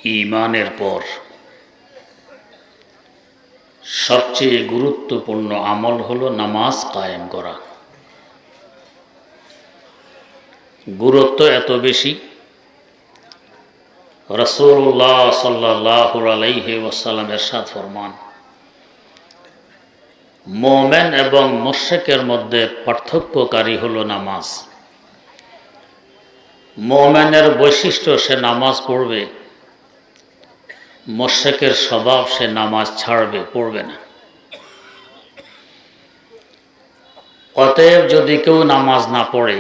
ঈমানের পর সবচেয়ে গুরুত্বপূর্ণ আমল হলো নামাজ কায়েম করা। গুরুত্ব এত বেশি, রাসূলুল্লাহ সাল্লাল্লাহু আলাইহি ওয়াসাল্লাম ইরশাদ ফরমান, মুমিন এবং মুশরিকের মধ্যে পার্থক্যকারী হলো নামাজ। মুমিনের বৈশিষ্ট্য সে নামাজ পড়বে, মুশরিকের স্বভাব সে নামাজ ছাড়বে, পড়বে না। অতএব যদি কেউ নামাজ না পড়ে,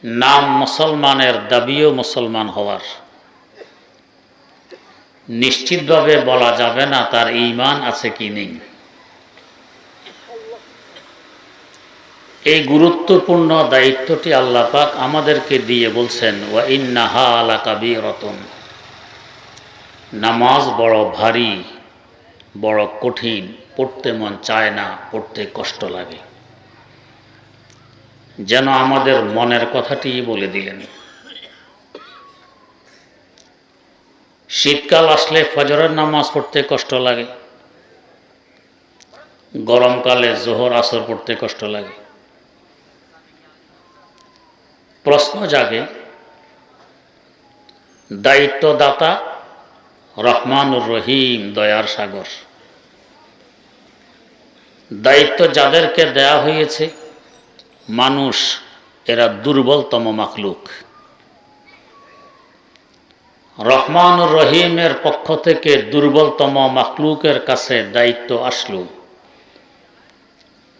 নাম মুসলমানের দাবিও মুসলমান হওয়ার, নিশ্চিতভাবে বলা যাবে না তার ঈমান আছে কি নেই। এই গুরুত্বপূর্ণ দায়িত্বটি আল্লাহ পাক আমাদেরকে দিয়ে বলছেন, ওয়া ইন্নাহা লাকাবীরাতুন, নামাজ বড় ভারী, বড় কঠিন, পড়তে মন চায় না, পড়তে কষ্ট লাগে। যেন আমাদের মনের কথাটি বলে দিলেন। শীতকাল আসলে ফজরের নামাজ পড়তে কষ্ট লাগে, গরমকালে জোহর আসর পড়তে কষ্ট লাগে। প্রশ্ন জাগে, দায়িত্বদাতা রহমানুর রহিম, দয়ার সাগর, দায়িত্ব যাদেরকে দেয়া হয়েছে মানুষ, এরা দুর্বলতম মাখলুক। রহমানুর রহিমের পক্ষ থেকে দুর্বলতম মাখলুকের কাছে দায়িত্ব আসলো,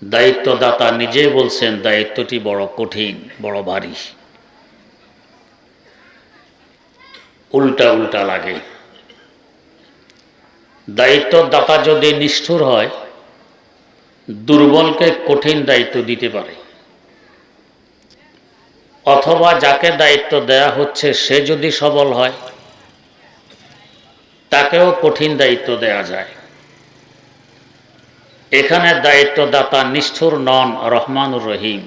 দায়িত্বদাতা নিজেই বলছেন দায়িত্বটি বড় কঠিন, বড় ভারী, উল্টা উল্টা লাগে। দায়িত্বদাতা যদি নিষ্ঠুর হয়, দুর্বলকে কঠিন দায়িত্ব দিতে পারে, অথবা যাকে দায়িত্ব দেয়া হচ্ছে সে যদি সবল হয়, তাকেও কঠিন দায়িত্ব দেয়া যায়। এখানে দায়িত্বদাতা নিষ্ঠুর নন, রহমানুর রহিম।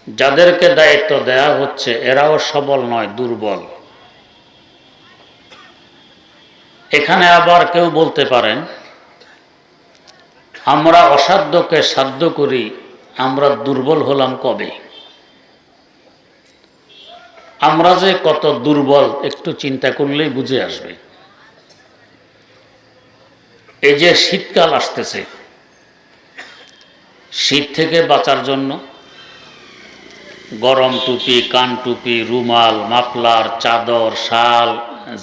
যাদেরকে দায়িত্ব দেয়া হচ্ছে এরাও সবল নয়, দুর্বল। এখানে আবার কেউ বলতে পারেন, আমরা অসাধ্যকে সাধ্য করি, আমরা দুর্বল হলাম কবে? আমরা যে কত দুর্বল একটু চিন্তা করলেই বুঝে আসবে। এই যে শীতকাল আসতেছে, শীত থেকে বাঁচার জন্য গরম টুপি, কান টুপি, রুমাল, মাফলার, চাদর, শাল,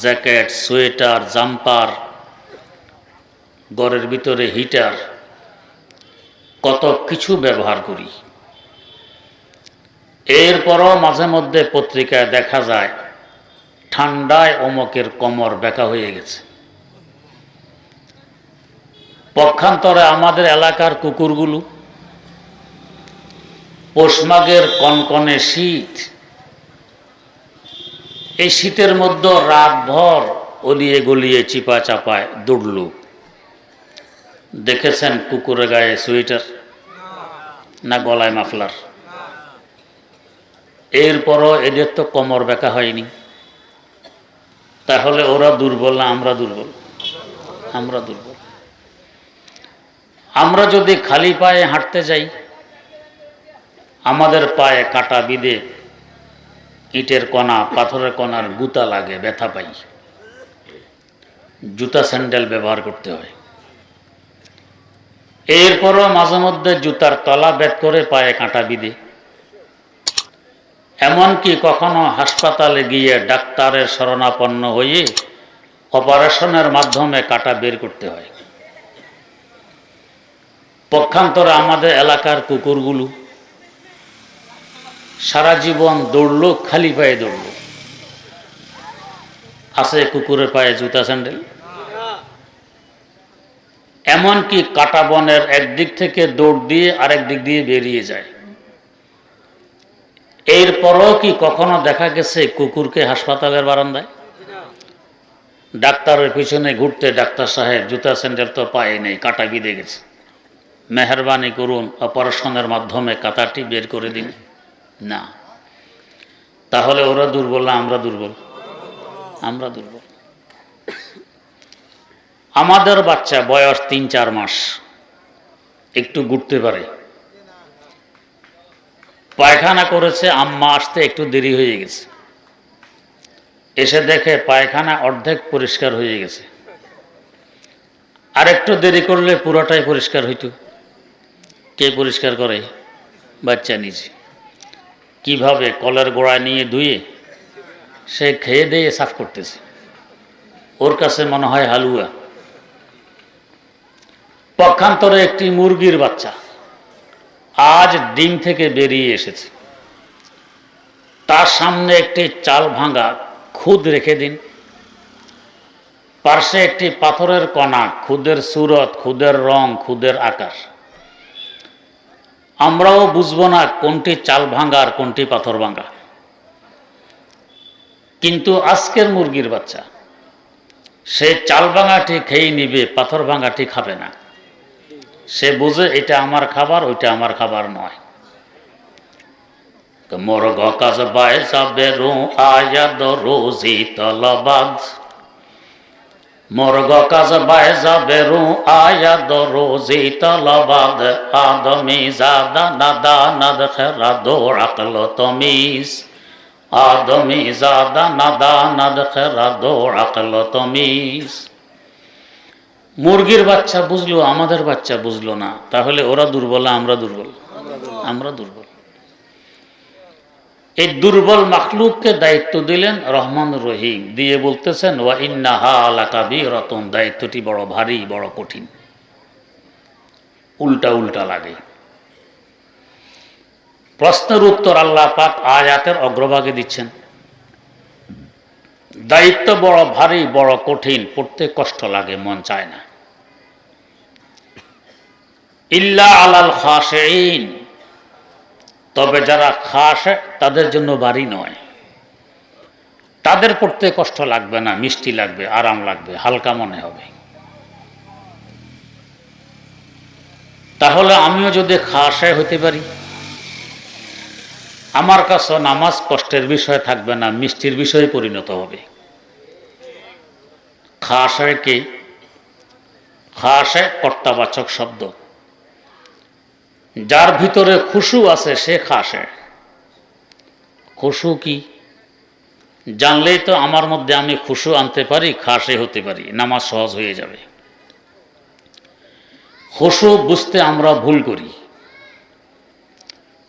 জ্যাকেট, সোয়েটার, জাম্পার, ঘরের ভিতরে হিটার, কত কিছু ব্যবহার করি। এরপরও মাঝে মধ্যে পত্রিকায় দেখা যায় ঠান্ডায় অমকের কোমর বেঁকা হয়ে গেছে। পক্ষান্তরে আমাদের এলাকার কুকুরগুলো পৌষ মাঘের কনকনে শীত, এই শীতের মধ্যে রাতভর অলিয়ে গলিয়ে চিপা চাপায় দৌড়ল। দেখেছেন কুকুরের গায়ে সোয়েটার না গলায় মাফলার? এরপরও এদের তো কোমর বেঁকা হয়নি। তাহলে ওরা দুর্বল না আমরা দুর্বল? আমরা দুর্বল। আমরা যদি খালি পায়ে হাঁটতে যাই, আমাদের পায়ে কাটা বিঁধে, ইটের কণা, পাথরের কণার গুতা লাগে, ব্যথা পাই, জুতা স্যান্ডেল ব্যবহার করতে হয়। এরপরও মাঝে মধ্যে জুতার তলা বেদ করে পায়ে কাঁটা বিঁধে, এমনকি কখনো হাসপাতালে গিয়ে ডাক্তারের শরণাপন্ন হয়ে অপারেশনের মাধ্যমে কাঁটা বের করতে হয়। পক্ষান্তরে আমাদের এলাকার কুকুরগুলো সারা জীবন দৌড়লো, খালি পায়ে দৌড়লো। আছে কুকুরের পায়ে জুতা স্যান্ডেল? এমনকি কাটা বনের একদিক থেকে দৌড় দিয়ে আরেক দিক দিয়ে বেরিয়ে যায়। এরপরও কি কখনো দেখা গেছে কুকুরকে হাসপাতালের বারান্দায়? ডাক্তারের পিছনে ঘুরতে, ডাক্তার সাহেব জুতা স্যান্ডেল তো পায়ে নেই, কাটা বিঁধে গেছে, মেহরবানি করুন অপারেশনের মাধ্যমে কাঁটাটি বের করে দিন। না। তাহলে ওরা দুর্বল না আমরা দুর্বল? আমরা দুর্বল। আমাদের বাচ্চা বয়স 3-4 মাস, একটু ঘুরতে পারে, পায়খানা করেছে, আম্মা আসতে একটু দেরি হয়ে গেছে, এসে দেখে পায়খানা অর্ধেক পরিষ্কার হয়ে গেছে, আর একটু দেরি করলে পুরোটাই পরিষ্কার হইতো। কে পরিষ্কার করে? বাচ্চা নিজে। কিভাবে? কলের গোড়ায় নিয়ে ধুয়ে সে খেয়ে দিয়ে সাফ করতেছে, ওর কাছে মনে হয় হালুয়া। পক্ষান্তরে একটি মুরগির বাচ্চা আজ ডিম থেকে বেরিয়ে এসেছে, তার সামনে একটি চাল ভাঙা খুদ রেখে দিন, পার্শ্বে একটি পাথরের কণা, খুদের সুরত, খুদের রং, খুদের আকার, আমরাও বুঝবো না কোনটি চাল ভাঙা আর কোনটি পাথর ভাঙা। কিন্তু আজকের মুরগির বাচ্চা সে চাল ভাঙাটি খেয়ে নিবে, পাথর ভাঙাটি খাবে না। সে বুঝে এটা আমার খাবার, ওইটা আমার খাবার নয়। মোরগ কাজ বায় যাবে রো আয়াদ রোজি তলবাদ, মোরগ কাজ বায় যাবে রো আয়াদ রোজি তলবাদ, আদমি জাদা নাদা নাদ খেরা দৌড় আকল তমিজ, আদমি জাদা নাদা নাদ খেরা দৌড় আকল তমিজ। মুরগির বাচ্চা বুঝলো, আমাদের বাচ্চা বুঝলো না, তাহলে ওরা দুর্বল, আমরা দুর্বল, আমরা দুর্বল। এই দুর্বল মাখলুককে দায়িত্ব দিলেন রহমান রহিম, দিয়ে বলতেছেন ওয়া ইন্নাহা লাকাবীরাতুন, দায়িত্বটি বড় ভারী, বড় কঠিন। উল্টা উল্টা লাগে। প্রশ্নের উত্তর আল্লাহ পাক আয়াতের অগ্রভাগে দিচ্ছেন। দায়িত্ব বড় ভারী, বড় কঠিন, পড়তে কষ্ট লাগে, মন চায় না। ইল্লা আলাল খাশিঈন, তবে যারা খাশে তাদের জন্য ভারী নয়, তাদের পড়তে কষ্ট লাগবে না, মিষ্টি লাগবে, আরাম লাগবে, হালকা মনে হবে। তাহলে আমিও যদি খাশে হতে পারি, আমার কাছে নামাজ কষ্টের বিষয় থাকবে না, মিষ্টির বিষয়ে পরিণত হবে। খাশে কি? খাশে কর্তাবাচক শব্দ। যার ভিতরে খুশু আছে সে খাশে। খুশু কি জানলেই তো আমার মধ্যে আমি খুশু আনতে পারি, খাশে হতে পারি, নামাজ সহজ হয়ে যাবে। খুশু বুঝতে আমরা ভুল করি।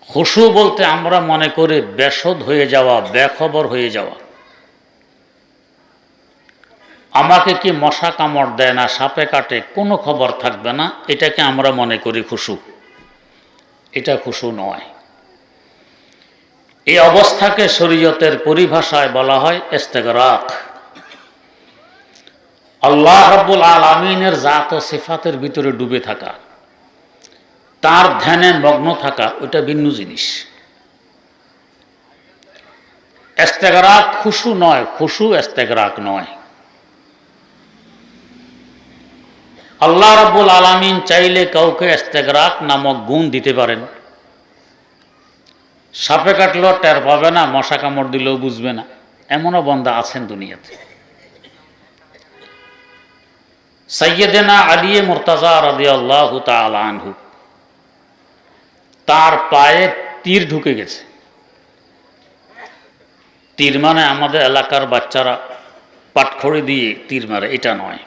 খুশু বলতে আমরা মনে করি বেসদ হয়ে যাওয়া, বেখবর হয়ে যাওয়া। আমাকে কি মশা কামড় দেয় না, সাপে কাটে, কোনো খবর থাকবে না, এটাকে আমরা মনে করি খুশু। এটা খুশু নয়। এই অবস্থাকে শরীয়তের পরিভাষায় বলা হয় ইস্তেগরাক। আল্লাহ রাব্বুল আলামিনের জাত ও সিফাতের ভিতরে ডুবে থাকা, তার ধ্যানে মগ্ন থাকা, ওইটা ভিন্ন জিনিস। ইস্তেগরাক খুশু নয়, খুশু ইস্তেগরাক নয়। আল্লাহ রাব্বুল আলামিন চাইলে কাউকে ইস্তেগরাক নামক গুণ দিতে পারেন। সাপে কাটলেও টের পাবে না, মশা কামড় দিলেও বুঝবে না, এমনও বান্দা আছেন দুনিয়াতে। সাইয়্যিদনা আলী মুর্তাজা রাদিয়াল্লাহু তাআলা আনহু, তার পায়ে তীর ঢুকে গেছে। তীর মানে আমাদের এলাকার বাচ্চারা পাটখড়ি দিয়ে তীর মারে, এটা নয়।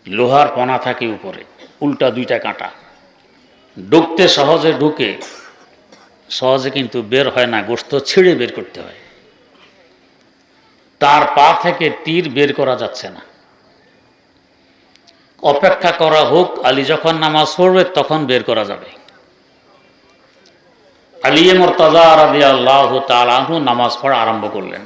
লোহার পনা থাকে উপরে, উল্টা দুইটা কাঁটা, ঢুকতে সহজে ঢুকে, সহজে কিন্তু বের হয় না, গোশত ছিঁড়ে বের করতে হয়। তার পা থেকে তীর বের করা যাচ্ছে না। অপেক্ষা করা হোক, আলী যখন নামাজ পড়বে তখন বের করা যাবে। আলী মুর্তাজা রাদিয়াল্লাহু তাআলা আনহু নামাজ পড়া আরম্ভ করলেন।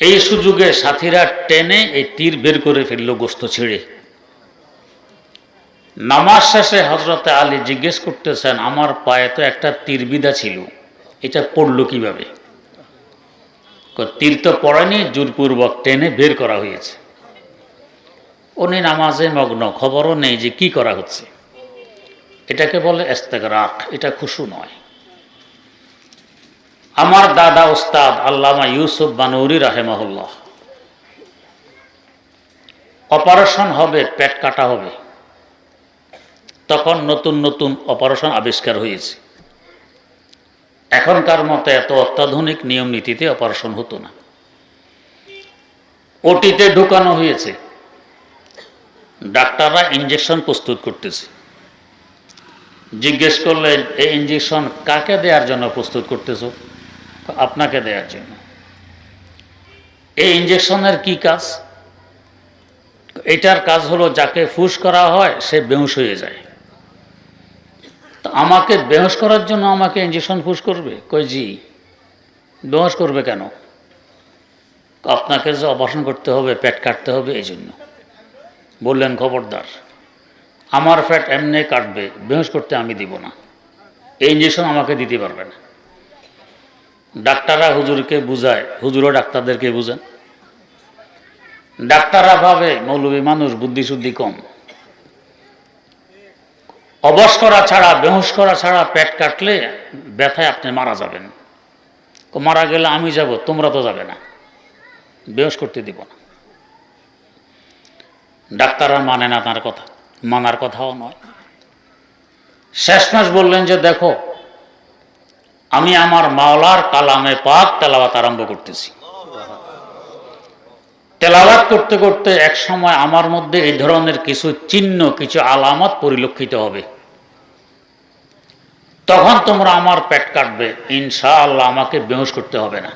এই সুযোগে সাথীরা টেনে এই তীর বের করে ফেলল, গোশত ছিঁড়ে। নামাজ শেষে হযরতে আলী জিজ্ঞেস করতেছেন, আমার পায়ে তো একটা তীর বিঁধা ছিল, এটা পড়লো কিভাবে? তীর তো পড়েনি, জোরপূর্বক টেনে বের করা হয়েছে। উনি নামাজে মগ্ন, খবরও নেই যে কি করা হচ্ছে। এটাকে বলে ইস্তেগরাক, এটা খুশু নয়। আমার দাদা উস্তাদ আল্লামা ইউসুফ বানুরি রাহেমাহুল্লাহ, অপারেশন হবে, পেট কাটা হবে, তখন নতুন নতুন অপারেশন আবিষ্কার হয়েছে। এখনকার মতো এত অত্যাধুনিক নিয়ম নীতিতে অপারেশন হতো না। ওটিতে ঢুকানো হয়েছে, ডাক্তাররা ইঞ্জেকশন প্রস্তুত করতেছে। জিজ্ঞেস করলেন, এই ইঞ্জেকশন কাকে দেওয়ার জন্য প্রস্তুত করতেছ? আপনাকে দেওয়ার জন্য। এই ইঞ্জেকশনের কি কাজ? এটার কাজ হলো যাকে ফুস করা হয় সে বেহুশ হয়ে যায়। তো আমাকে বেহুশ করার জন্য আমাকে ইঞ্জেকশন ফুস করবে? কই জি। বেহুশ করবে কেন? আপনাকে যে অপারেশন করতে হবে, পেট কাটতে হবে, এই জন্য। বললেন, খবরদার, আমার পেট এমনি কাটবে, বেহুশ করতে আমি দিব না, এই ইঞ্জেকশন আমাকে দিতে পারবে না। ডাক্তাররা হুজুরকে বুঝায়, হুজুরও ডাক্তারদেরকে বুঝান। ডাক্তাররা ভাবে মৌলবী মানুষ, বুদ্ধি শুদ্ধি কম, অবশ করা ছাড়া, বেহুশ করা ছাড়া পেট কাটলে ব্যথায় আপনি মারা যাবেন। মারা গেলে আমি যাব, তোমরা তো যাবে না, বেহুশ করতে দিব না। ডাক্তাররা মানে না তার কথা, মানার কথাও নয়। শেষমেশ বললেন যে, দেখো, আমি আমার মাওলার কালামে পাক তেলাওয়াত আরম্ভ করতেছি। তেলাওয়াত করতে করতে এক সময় আমার মধ্যে এই ধরনের কিছু চিহ্ন, কিছু আলামত পরিলক্ষিত হবে, তখন তোমরা আমার পেট কাটবে, ইনশাআল্লাহ আমাকে বেহুশ করতে হবে না।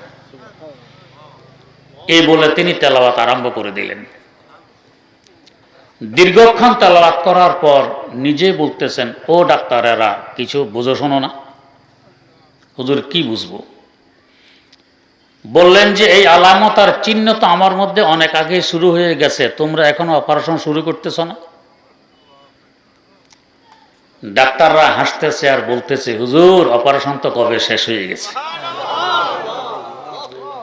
এই বলে তিনি তেলাওয়াত আরম্ভ করে দিলেন। দীর্ঘক্ষণ তেলাওয়াত করার পর নিজে বলতেছেন, ও ডাক্তারেরা, কিছু বুঝো শোনো না? হুজুর, কি বুঝবো? বললেন যে, এই আলামত আর চিহ্ন তো আমার মধ্যে অনেক আগে শুরু হয়ে গেছে, তোমরা এখনো অপারেশন শুরু করতেছ না? ডাক্তাররা হাসতেছে আর বলতেছে, হুজুর, অপারেশন তো কবে শেষ হয়ে গেছে।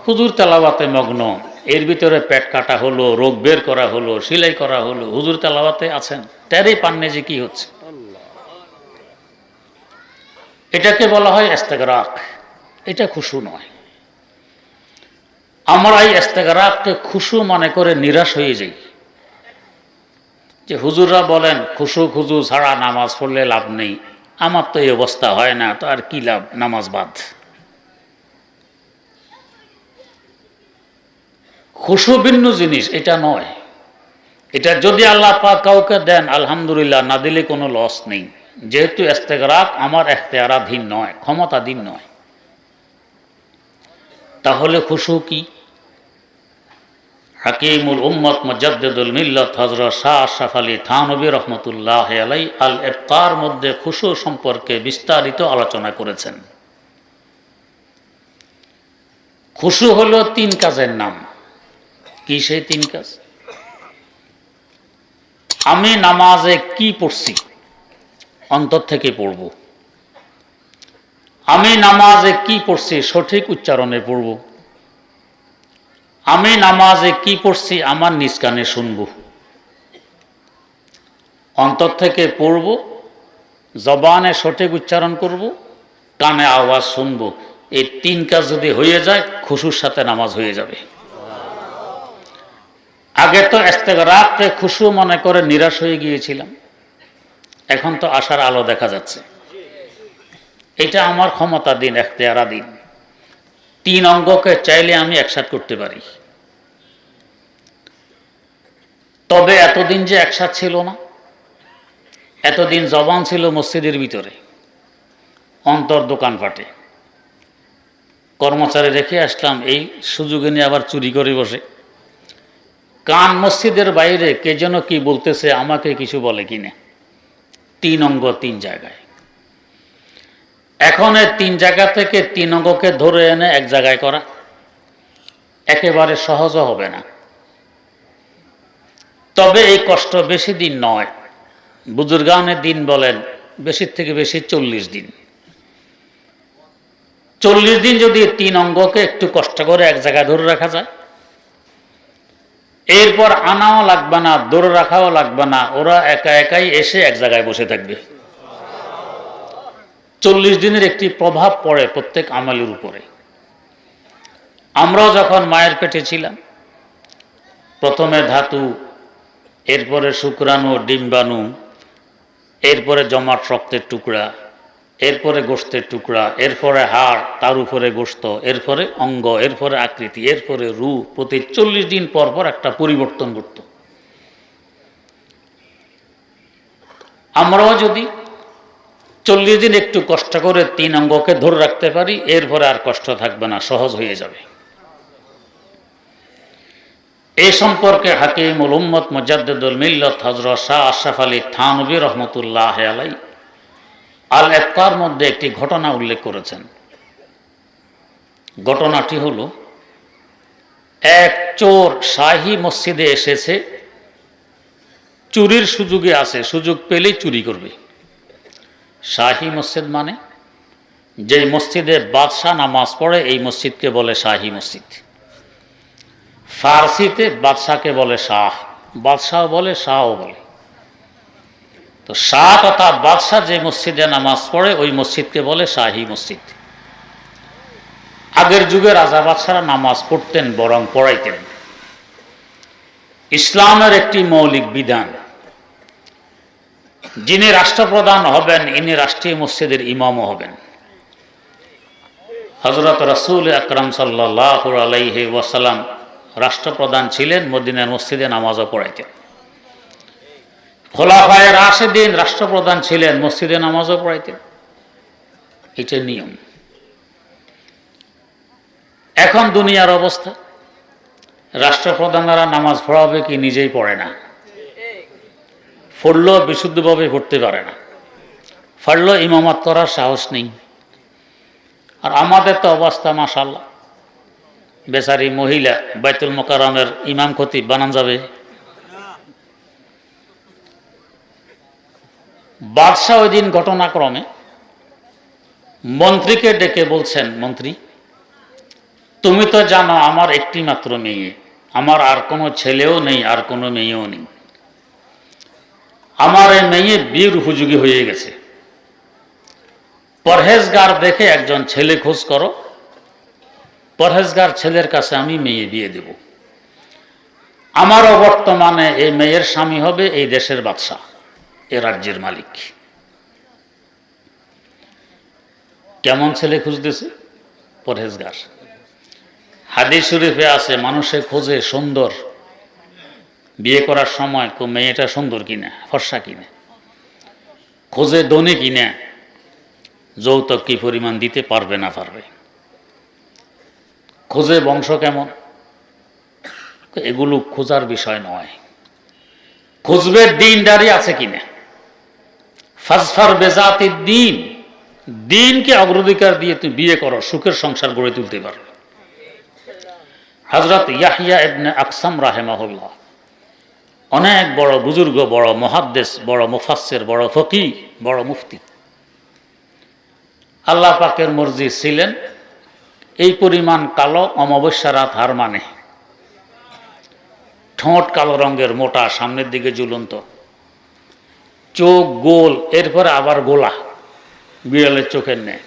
হুজুর তেলাওয়াতে মগ্ন, এর ভিতরে পেট কাটা হলো, রোগ বের করা হলো, সেলাই করা হলো, হুজুর তেলাওয়াতে আছেন, টেরই পাননি যে কি হচ্ছে। এটাকে বলা হয় ইস্তেগরাক, এটা খুশু নয়। আমরা এই ইস্তেগরাককে খুশু মনে করে নিরাশ হয়ে যাই, যে হুজুররা বলেন খুশু খুজু ছাড়া নামাজ পড়লে লাভ নেই, আমার তো এই অবস্থা হয় না, তো আর কি লাভ, নামাজ বাদ। খুশু ভিন্ন জিনিস, এটা নয়। এটা যদি আল্লাহ পাক কাউকে দেন আলহামদুলিল্লাহ, না দিলে কোনো লস নেই। যেহেতু ইস্তেগরাক আমার এখতিয়ারাধীন নয়, ক্ষমতাধীন নয়, তাহলে খুশু কি? হাকিমুল উম্মত মুজাদ্দিদুল মিল্লাত হযরত শাহ আশরাফ আলী থানভী রহমতুল্লাহ আলাইহি আল ইফতার মধ্যে খুশু সম্পর্কে বিস্তারিত আলোচনা করেছেন। খুশু হলো 3 কাজের নাম। কি সেই 3 কাজ? আমি নামাজে কি পড়ছি অন্তর থেকে পড়ব। আমি নামাজে কি পড়ছি সঠিক উচ্চারণে পড়ব। আমি নামাজে কি পড়ছি আমার নিজ কানে শুনব। অন্তর থেকে পড়ব, জবানে সঠিক উচ্চারণ করব, কানে আওয়াজ শুনব। এই 3 কাজ যদি হয়ে যায়, খুশুর সাথে নামাজ হয়ে যাবে। আগে তো ইস্তেগরাককে খুশু মনে করে নিরাশ হয়ে গিয়েছিলাম, এখন তো আশার আলো দেখা যাচ্ছে। এটা আমার ক্ষমতাধীন, এখতিয়ারাধীন। 3 অঙ্গকে চাইলে আমি একসাথ করতে পারি। তবে এতদিন যে একসাথ ছিল না, এতদিন জবান ছিল মসজিদের ভিতরে, অন্তর দোকানপাটে। কর্মচারী রেখে আসলাম, এই সুযোগে নিয়ে আবার চুরি করে বসে। কান মসজিদের বাইরে, কে যেন কি বলতেছে, আমাকে কিছু বলে কিনা। 3 অঙ্গ 3 জায়গায়। এখন এই 3 জায়গা থেকে 3 অঙ্গকে ধরে এনে এক জায়গায় করা একেবারে সহজও হবে না। তবে এই কষ্ট বেশি দিন নয়। বুজুর্গানের দিন বলেন বেশি থেকে বেশি 40 দিন। 40 দিন যদি 3 অঙ্গকে একটু কষ্ট করে এক জায়গায় ধরে রাখা যায়, এরপর আনাও লাগবে না, ধরে রাখাও লাগবে না, ওরা একা একাই এসে এক জায়গায় বসে থাকবে। 40 দিনের একটি প্রভাব পড়ে প্রত্যেক আমলের উপরে। আমরাও যখন মায়ের পেটে ছিলাম, প্রথমে ধাতু, এরপরে শুক্রাণু, ডিম্বাণু, এরপরে জমাট রক্তের টুকরা, এরপরে গোশতের টুকরা, এরপরে হাড়, তার উপরে গোশত, এরপরে অঙ্গ, এরপরে আকৃতি, এরপরে রূপ। প্রতি 40 দিন পর পর একটা পরিবর্তন ঘটত। আমরাও যদি 40 দিন একটু কষ্ট করে 3 অঙ্গকে ধরে রাখতে পারি, এরপরে আর কষ্ট থাকবে না, সহজ হয়ে যাবে। এই সম্পর্কে হাকিমুল উম্মত মুজাদ্দিদুল মিল্লাত হযরত শাহ আশরাফ আলী থানভী রহমতুল্লাহ আলাইহি আল ইফতার মধ্যে একটি ঘটনা উল্লেখ করেছেন। ঘটনাটি হলো, এক চোর শাহী মসজিদে এসেছে, চুরির সুযোগে আছে, সুযোগ পেলেই চুরি করবে। শাহী মসজিদ মানে যে মসজিদে বাদশাহ নামাজ পড়ে, এই মসজিদকে বলে শাহী মসজিদ। ফার্সিতে বাদশাহকে বলে শাহ, বাদশাহ বলে, শাহও বলে। তো শাহ তথা বাদশাহ যে মসজিদে নামাজ পড়ে, ওই মসজিদকে বলে শাহী মসজিদ। আগের যুগে রাজা বাদশাহরা নামাজ পড়তেন, বরং পড়াইতেন। ইসলামের একটি মৌলিক বিধান, যিনি রাষ্ট্রপ্রধান হবেন, ইনি রাষ্ট্রীয় মসজিদের ইমামও হবেন। হযরত রাসূল আকরাম সাল্লাল্লাহু আলাইহি ওয়াসাল্লাম রাষ্ট্রপ্রধান ছিলেন, মদিনার মসজিদে নামাজও পড়াইতেন। খোলাফায়ে রাশিদিন রাষ্ট্রপ্রধান ছিলেন, মসজিদে নামাজও পড়াইতেন। এটা নিয়ম। এখন দুনিয়ার অবস্থা, রাষ্ট্রপ্রধানরা নামাজ পড়াবে কি নিজেই পড়ে না, পড়লেও বিশুদ্ধভাবে পড়তে পারে না, পড়লেও ইমামত করার সাহস নেই। আর আমাদের তো অবস্থা মাশাআল্লাহ, বেচারি মহিলা বাইতুল মোকাররমের ইমাম খতিব বানান যাবে। বাদশাহ ওই দিন ঘটনাক্রমে মন্ত্রীকে ডেকে বলছেন, মন্ত্রী, তুমি তো জানো আমার একটি মাত্র মেয়ে, আমার আর কোনো ছেলেও নেই, আর কোনো মেয়েও নেই। আমার এই মেয়ে বিয়ের উপযোগী হয়ে গেছে। পরহেজগার দেখে একজন ছেলে খোঁজ করো, পরহেজগার ছেলের কাছে আমি মেয়ে বিয়ে দেব। আমারও বর্তমানে এই মেয়ের স্বামী হবে এই দেশের বাদশাহ, এ রাজ্যের মালিক। কেমন ছেলে খুঁজতেছে? পরহেজগার। হাদিস শরীফে আছে, মানুষে খোঁজে সুন্দর, বিয়ে করার সময় মেয়েটা সুন্দর কিনা, ফর্সা কিনা, খোঁজে ধনী কিনা, যৌতুক কি পরিমাণ দিতে পারবে না পারবে, খোঁজে বংশ কেমন। এগুলো খোঁজার বিষয় নয়, খুঁজবে দিনদারি আছে কিনা। ফাজফার বেজাতি দিন, দিনকে অগ্রাধিকার দিয়ে তুমি বিয়ে করো, সুখের সংসার গড়ে তুলতে পারবে। হযরত ইয়াহইয়া ইবনে আকসাম রাহিমাহুল্লাহ অনেক বড় বুজুর্গ, বড় মুহাদ্দিস, বড় মুফাসসির, বড় ফকিহ, বড় মুফতি। আল্লাহ পাকের মর্জি ছিলেন এই পরিমাণ কালো, অমাবস্যা রাত হার মানে, ঠোঁট কালো রঙের, মোটা, সামনের দিকে ঝুলন্ত, চোখ গোল, এরপরে আবার গোলা, বিড়ালের চোখের ন্যায়।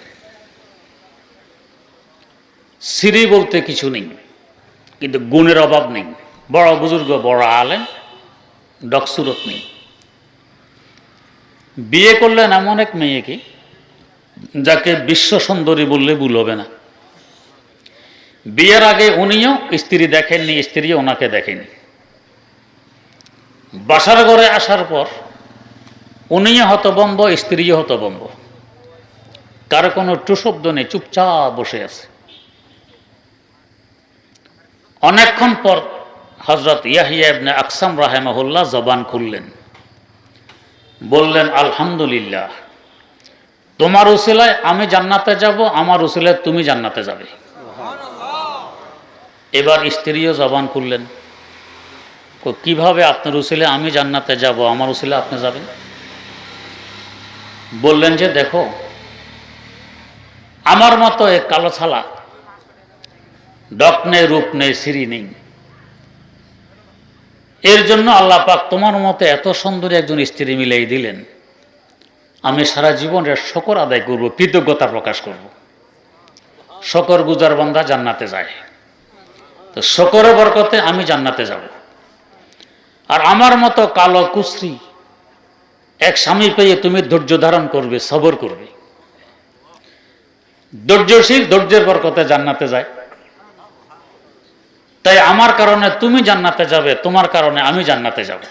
সিঁড়ি বলতে কিছু নেই, কিন্তু গুণের অভাব নেই। বড় বুজুর্গ, বড় আলেম, ডকসুরত নেই। বিয়ে করলেন এমন এক মেয়েকে যাকে বিশ্ব সুন্দরী বললে ভুল হবে না। বিয়ের আগে উনিও স্ত্রী দেখেননি, স্ত্রীও ওনাকে দেখেনি। বাসার ঘরে আসার পর উনিও হতভম্ব, স্ত্রীও হতভম্ব। কারো কোনো টু শব্দ নেই, চুপচাপ বসে আছে। অনেকক্ষণ পর হযরত ইয়াহইয়া ইবনে আকসাম রাহিমাহুল্লাহ জবান খুললেন, বললেন, আলহামদুলিল্লাহ, তোমার উসিলায় আমি জান্নাতে যাব, আমার উসিলায় তুমি জান্নাতে যাবে। এবার স্ত্রীও জবান খুললেন, কিভাবে আপনার উসিলায় আমি জান্নাতে যাব, আমার উসিলায় আপনি যাবেন? বললেন যে, দেখো, আমার মতো এক কালো ছালা, ডক নেই, রূপ নেই, সিঁড়ি নেই, এর জন্য আল্লাহ পাক তোমার মতো এত সুন্দরী একজন স্ত্রী মিলাই দিলেন। আমি সারা জীবনের শুকর আদায় করব, কৃতজ্ঞতা প্রকাশ করব। শুকর গুজার বান্দা জান্নাতে যায়। তো শকরের বরকতে আমি জান্নাতে যাব। আর আমার মতো কালো কুশ্রী এক স্বামী পেয়ে তুমি ধৈর্য ধারণ করবে, সবর করবে। ধৈর্যশীল ধৈর্যের বরকতে জান্নাতে যায়। তাই আমার কারণে তুমি জান্নাতে যাবে, তোমার কারণে আমি জান্নাতে যাব।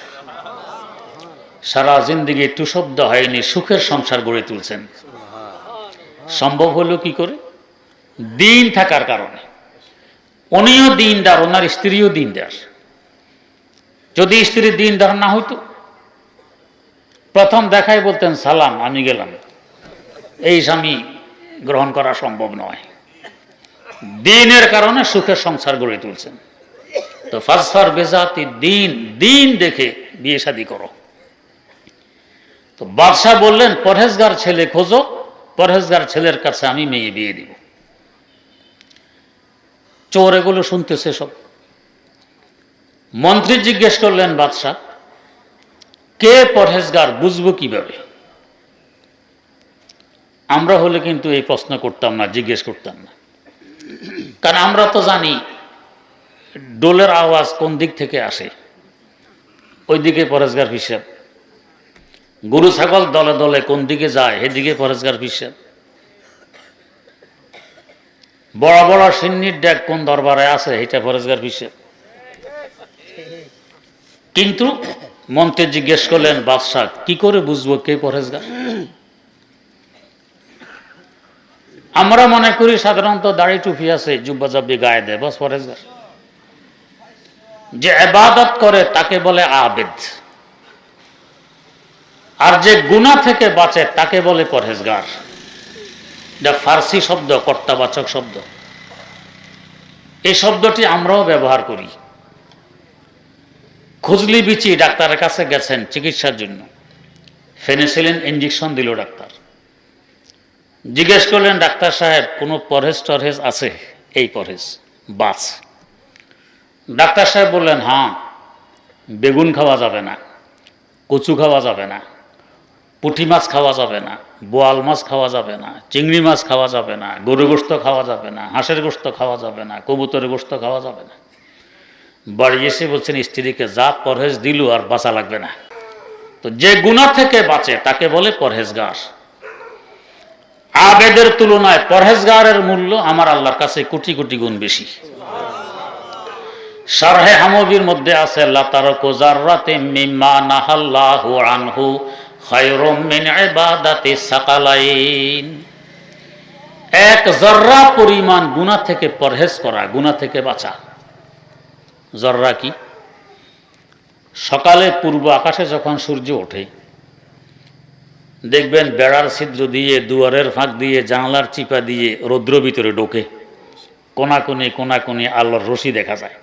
সারা জিন্দেগি একটু শব্দ হয়নি, সুখের সংসার গড়ে তুলছেন। সম্ভব হলো কি করে? দিন থাকার কারণে। উনিও দিনদার, ওনার স্ত্রীও দিনদার। যদি স্ত্রী দিনদার না হইতো, প্রথম দেখাই বলতেন সালাম, আমি গেলাম। এই স্বামী গ্রহণ করা সম্ভব নয়। দিনের কারণে সুখের সংসার গড়ে তুলছেন। তো ফাসফার বেজাতি দিন, দিন দেখে বিয়ে শাদী করো। তো বাদশাহ বললেন পরহেজগার ছেলে খোঁজো, পরহেজগার ছেলের কাছে আমি মেয়ে বিয়ে দিব। চোর এগুলো শুনতেছে সব। মন্ত্রী জিজ্ঞেস করলেন বাদশাহ, কে পরহেজগার বুঝবো কিভাবে? আমরা হলে কিন্তু এই প্রশ্ন করতাম না, জিজ্ঞেস করতাম না। কারণ আমরা তো জানি ডোলের আওয়াজ কোন দিক থেকে আসে, ওই দিকে পরহেজগার হিসাব। গরু ছাগল দলে দলে কোন দিকে যায়, সেদিকে পরহেজগার হিসাব। বড় বড় সিন্নির ডেক কোন দরবারে আছে, এটা পরহেজগার হিসাব। কিন্তু মন্ত্রী জিজ্ঞেস করলেন বাদশাহ, কি করে বুঝবো কে পরহেজগার? আমরা মনে করি সাধারণত দাড়ি টুপি আছে, জুব্বা জাব্বি গায়ে দেয়, বস পরহেজগার। যে ইবাদত করে তাকে বলে আবেদ, আর যে গুনাহ থেকে বাঁচে তাকে বলে পরহেজগার। এটা ফার্সি শব্দ, কর্তাবাচক শব্দ। এই শব্দটি আমরাও ব্যবহার করি। খুজলি বিচি ডাক্তারের কাছে গেছেন চিকিৎসার জন্য, ফেনিসিলিন ইঞ্জেকশন দিল ডাক্তার। জিজ্ঞেস করলেন ডাক্তার সাহেব কোনো পরহেজ টরহেজ আছে? এই পরহেজ বাস। ডাক্তার সাহেব বললেন হ্যাঁ, বেগুন খাওয়া যাবে না, কচু খাওয়া যাবে না, পুঁটি মাছ খাওয়া যাবে না, বোয়াল মাছ খাওয়া যাবে না, চিংড়ি মাছ খাওয়া যাবে না, গরু গোশত খাওয়া যাবে না, হাঁসের গোশত খাওয়া যাবে না, কবুতরের গোশত খাওয়া যাবে না। বাড়ি এসে বলছেন স্ত্রীকে, যা পরহেজ দিল আর বাঁচা লাগবে না। তো যে গুনাহ থেকে বাঁচে তাকে বলে পরহেজগার। আবেদের তুলনায় পরহেজগারের মূল্য আমার আল্লাহর কাছে কোটি কোটি গুণ বেশি। শারহে হামবির মধ্যে আছে লা তারাকু যাররাতিন মিম্মা নাহাল্লাহু আনহু খায়রুম মিন ইবাদাতি সাকালাইন। এক জররা পরিমাণ গুনাহ থেকে পরহেজ করা, গুনাহ থেকে বাঁচা। জররা কি? সকালে পূর্ব আকাশে যখন সূর্য ওঠে, দেখবেন বেড়ার ছিদ্র দিয়ে, দুয়ারের ফাঁক দিয়ে, জানলার চিপা দিয়ে রৌদ্র ভিতরে ঢোকে, কোনাকুনি কোনাকুনি আলোর রশি দেখা যায়।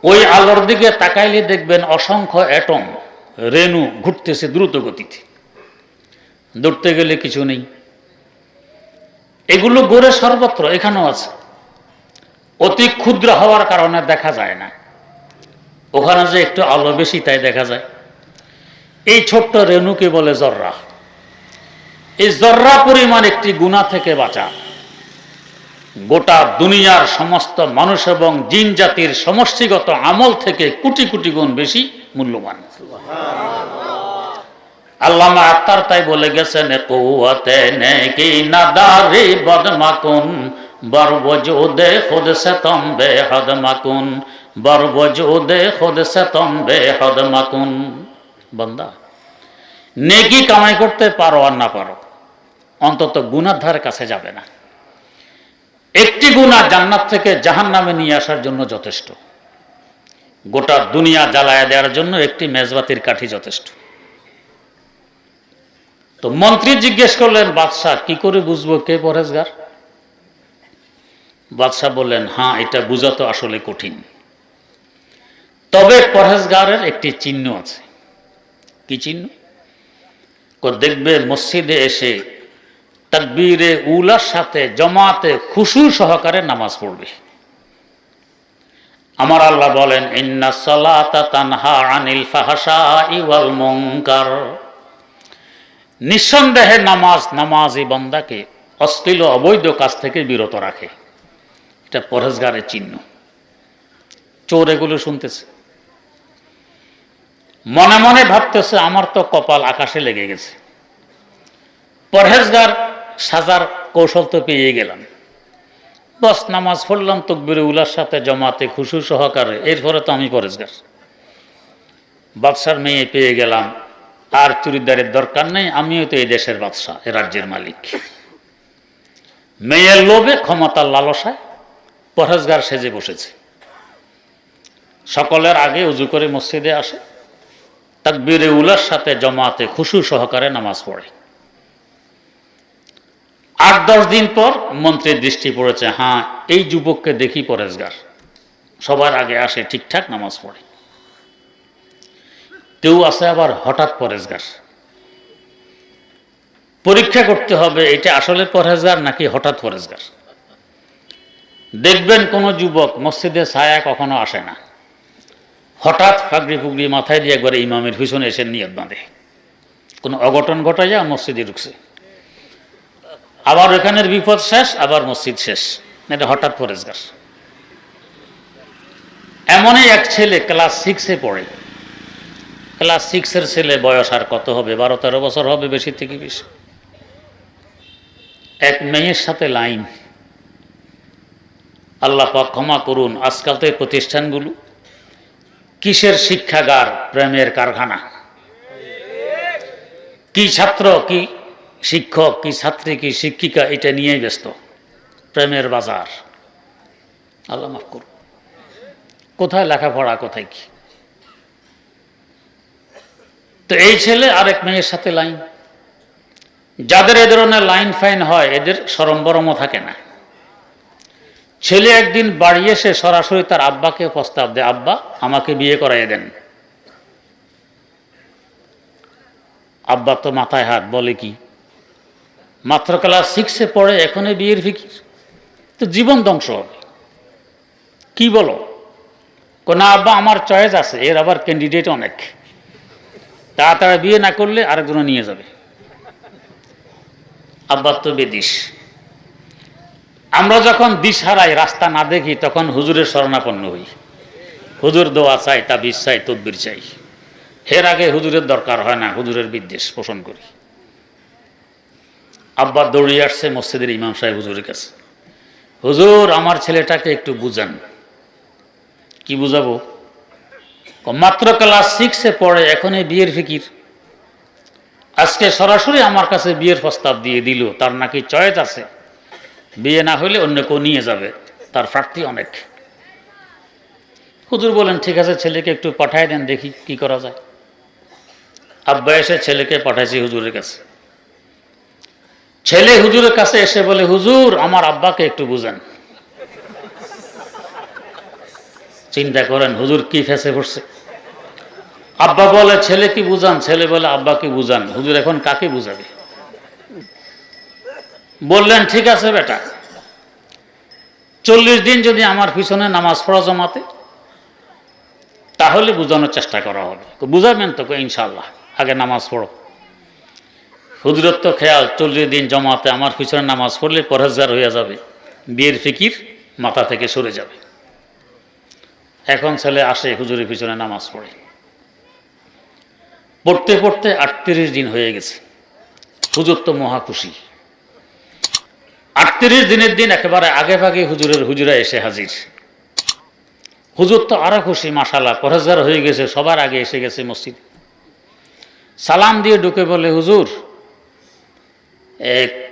ওই আলোর দিকে তাকাইলে দেখবেন অসংখ্য অ্যাটম, রেণু ঘুরতেছে দ্রুত গতিতে। দৌড়তে গেলে কিছু নেই। এগুলো গড়ে সর্বত্র, এখানেও আছে। অতি ক্ষুদ্র হওয়ার কারণে দেখা যায় না, ওখানে যে একটু আলো বেশি তাই দেখা যায়। এই ছোট্ট রেণুকে বলে জররা। এই জররা পরিমাণ একটি গুনাহ থেকে বাঁচা গোটা দুনিয়ার সমস্ত মানুষ এবং জিন জাতির সমষ্টিগত আমল থেকে কোটি কোটি গুণ বেশি মূল্যবান। আল্লামা আত্মার তাই বলে গেছেন, কুওয়াতে নেকি নাদারি বদমাকুন বরবজুদে খুদ সে তুম বেহদ মাকুন, বরবজুদে খুদ সে তুম বেহদ মাকুন। বান্দা, নেকি কামাই করতে পারো আর না পারো, অন্তত গুনার ধারে কাছে যাবে না। একটি গুনাহ জান্নাত থেকে জাহান্নামে নিয়ে আসার জন্য যথেষ্ট। গোটা দুনিয়া জ্বালায়া দেওয়ার জন্য একটি মেজবাতির কাঠি যথেষ্ট। তো মন্ত্রী জিজ্ঞেস করলেন বাদশাহ, কি করে বুঝবো কে পরহেজগার? বাদশাহ বললেন, হ্যাঁ, এটা বোঝা তো আসলে কঠিন, তবে পরহেজগারের একটি চিহ্ন আছে। কি চিহ্ন? দেখবে মসজিদে এসে তাকবীরে উলার সাথে জমাতে খুশু সহকারে নামাজ পড়বে। আমার আল্লাহ বলেন, ইন্নাস সালাতা তানহা আনিল ফাহশাই ওয়াল মুনকার। নিঃসন্দেহে নামাজ নামাজি বান্দাকে অশ্লীল অবৈধ কাজ থেকে বিরত রাখে। এটা পরহেজগারের চিহ্ন। চোর এগুলো শুনতেছে, মনে মনে ভাবতেছে আমার তো কপাল আকাশে লেগে গেছে, পরহেজগার সাজার কৌশল তো পেয়ে গেলাম, বস নামাজ পড়লাম তাকবীরে উলার সাথে জমাতে খুশু সহকারে, এরপরে তো আমি পরহেজগার, বাদশার মেয়ে পেয়ে গেলাম, আর চুরিদারের দরকার নেই, আমিও তো এই দেশের বাদশা, এ রাজ্যের মালিক। মেয়ের লোভে ক্ষমতার লালসায় পরহেজগার সেজে বসেছে, সকলের আগে উজু করে মসজিদে আসে, তাকবীরে উলার সাথে জমাতে খুশু সহকারে নামাজ পড়ে। 8-10 দিন পর মন্ত্রীর দৃষ্টি পড়েছে, হ্যাঁ এই যুবককে দেখি পরহেজগার, সবার আগে আসে, ঠিকঠাক নামাজ পড়ে। কেউ আছে আবার হঠাৎ পরহেজগার, পরীক্ষা করতে হবে এটা আসলে পরহেজগার নাকি হঠাৎ পরহেজগার। দেখবেন কোন যুবক মসজিদে ছায়া কখনো আসে না, হঠাৎ ফাগড়ি ফুগড়ি মাথায় দিয়ে একবার ইমামের পিছনে এসে নিয়ত বাঁধে, কোনো অঘটন ঘটাইয়া মসজিদে ঢুকছে, আবার এখানের বিপদ শেষ, আবার মসজিদ শেষ, এটা হঠাৎ পরহেজগার। এমনই এক ছেলে ক্লাস 6-এ পড়ে, ক্লাস 6-এর ছেলে, বয়স আর কত হবে, 12-13 বছর হবে, বেশি থেকে বেশি। এক মেয়ের সাথে লাইন, আল্লাহ পাক ক্ষমা করুন, আজকাল তো এই প্রতিষ্ঠানগুলো কিসের শিক্ষাগার, প্রেমের কারখানা, কি ছাত্র কি শিক্ষক কি ছাত্রী কি শিক্ষিকা এটা নিয়েই ব্যস্ত, প্রেমের বাজার। আল্লাহ মাফ করুন, কোথায় লেখাপড়া কোথায় কি। তো এই ছেলে আরেক মেয়ের সাথে লাইন, যাদের এ ধরনের লাইন ফাইন হয় এদের শরম বরমও থাকে না। ছেলে একদিন বাড়ি এসে সরাসরি তার আব্বাকে প্রস্তাব দেয়, আব্বা আমাকে বিয়ে করাইয়ে দেন। আব্বা তো মাথায় হাত, বলে কি মাত্র ক্লাস 6-এ পড়ে এখনই বিয়ের ফিকির, তো জীবন ধ্বংস হবে, কি বলো? না আব্বা আমার চয়েস আছে, এর আবার ক্যান্ডিডেট অনেক, তাড়াতাড়ি বিয়ে না করলে আরেকজন নিয়ে যাবে। আব্বার তো বেদিস। আমরা যখন দিশ হারাই, রাস্তা না দেখি, তখন হুজুরের শরণাপন্ন হই, হুজুর দোয়া চাই, তাবিজ চাই, তদবির চাই, এর আগে হুজুরের দরকার হয় না, হুজুরের বিদ্বেষ পোষণ করি। আব্বা দৌড়িয়ে আসছে মসজিদের ইমাম সাহেব হুজুরের কাছে, হুজুর আমার ছেলেটাকে একটু বুঝান। কি বুঝাবো? মাত্র ক্লাস 6-এ পড়ে এখনই বিয়ের ফিকির, আজকে সরাসরি আমার কাছে বিয়ের প্রস্তাব দিয়ে দিল, তার নাকি চয়েস আছে, বিয়ে না হলে অন্য কেউ নিয়ে যাবে, তার প্রার্থী অনেক। হুজুর বলেন ঠিক আছে, ছেলেকে একটু পাঠায় দেন, দেখি কি করা যায়। আব্বা এসে ছেলেকে পাঠাইছে হুজুরের কাছে। ছেলে হুজুরের কাছে এসে বলে, হুজুর আমার আব্বাকে একটু বুঝান। চিন্তা করেন হুজুর কি ফেসে পড়ছে। আব্বা বলে ছেলে কি বুঝান, ছেলে বলে আব্বা কি বুঝান। হুজুর এখন কাকে বুঝাবে? বললেন ঠিক আছে বেটা, 40 দিন যদি আমার পিছনে নামাজ পড়া জমাতে, তাহলে বুঝানোর চেষ্টা করা হবে। বুঝাবেন তো? ইনশাল্লাহ, আগে নামাজ পড়ো। হুজুরের তো খেয়াল 40 দিন জমাতে আমার পিছনে নামাজ পড়লে পরহেজগার হয়ে যাবে, বিয়ের ফিকির মাথা থেকে সরে যাবে। এখন ছেলে আসে হুজুরের পিছনে নামাজ পড়ে, পড়তে পড়তে 38 দিন হয়ে গেছে। হুজুর তো মহা খুশি। 38 দিনের দিন একেবারে আগে ভাগে হুজুরা এসে হাজির। হুজুর তো আরো খুশি, মাশাআল্লাহ পরহেজগার হয়ে গেছে, সবার আগে এসে গেছে মসজিদ। সালাম দিয়ে ঢুকে বলে, হুজুর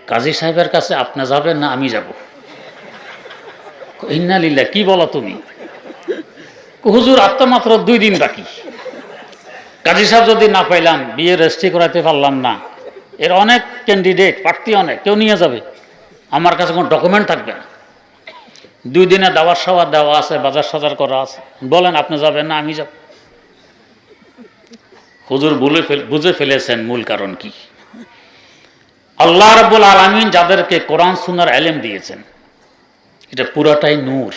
কাজী সাহেবের কাছে আপনি যাবেন না আমি যাব? ইন্না লিল্লাহ, কি বলো তুমি? হুজুর আর তো মাত্র 2 দিন বাকি, কাজী সাহেব যদি না পাইলাম, বিয়ে রেজিস্ট্রি করাতে পারলাম না, এর অনেক ক্যান্ডিডেট, প্রার্থী অনেক, কেউ নিয়ে যাবে, আমার কাছে কোনো ডকুমেন্ট থাকবে না। 2 দিনে দাওয়ার সাওয়ার দেওয়া আছে, বাজার সাজার করা আছে, বলেন আপনি যাবেন না আমি যাব? হুজুর বুঝে ফেলেছেন মূল কারণ কি। আল্লাহ রাব্বুল আলামিন যাদেরকে কোরআন সুন্নাহর ইলম দিয়েছেন, এটা পুরোটাই নূর।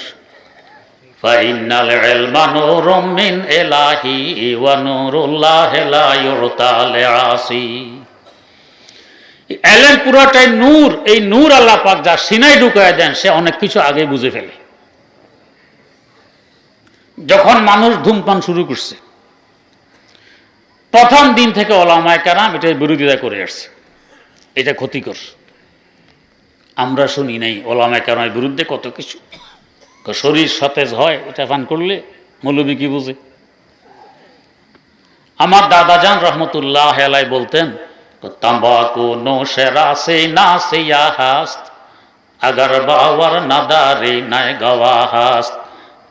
ফাইনাল ইলমা নূরুম মিন ইলাহি ওয়া নূরুল্লাহি লা ইউতা লিআসি। ইলম পুরোটাই নূর। এই নূর আল্লাহ পাক যা সিনায় ঢুকায় দেন, সে অনেক কিছু আগে বুঝে ফেলে। যখন মানুষ ধূমপান শুরু করছে, প্রথম দিন থেকে ওলামায়ে কেরাম এটার বিরোধিতা করে আসছে, এটা ক্ষতিকর। আমরা শুনি নাই ওলামায়ে কেরামের বিরুদ্ধে কত কিছু, শরীর সতেজ হয় এটা পান করলে, মৌলবী কি বুঝে। আমার দাদাজান রহমতুল্লাহ আলাইহি বলতেন, तंबाकू नौशरा से ना सिया हस्त अगर बावर नदारी नय गवा हस्त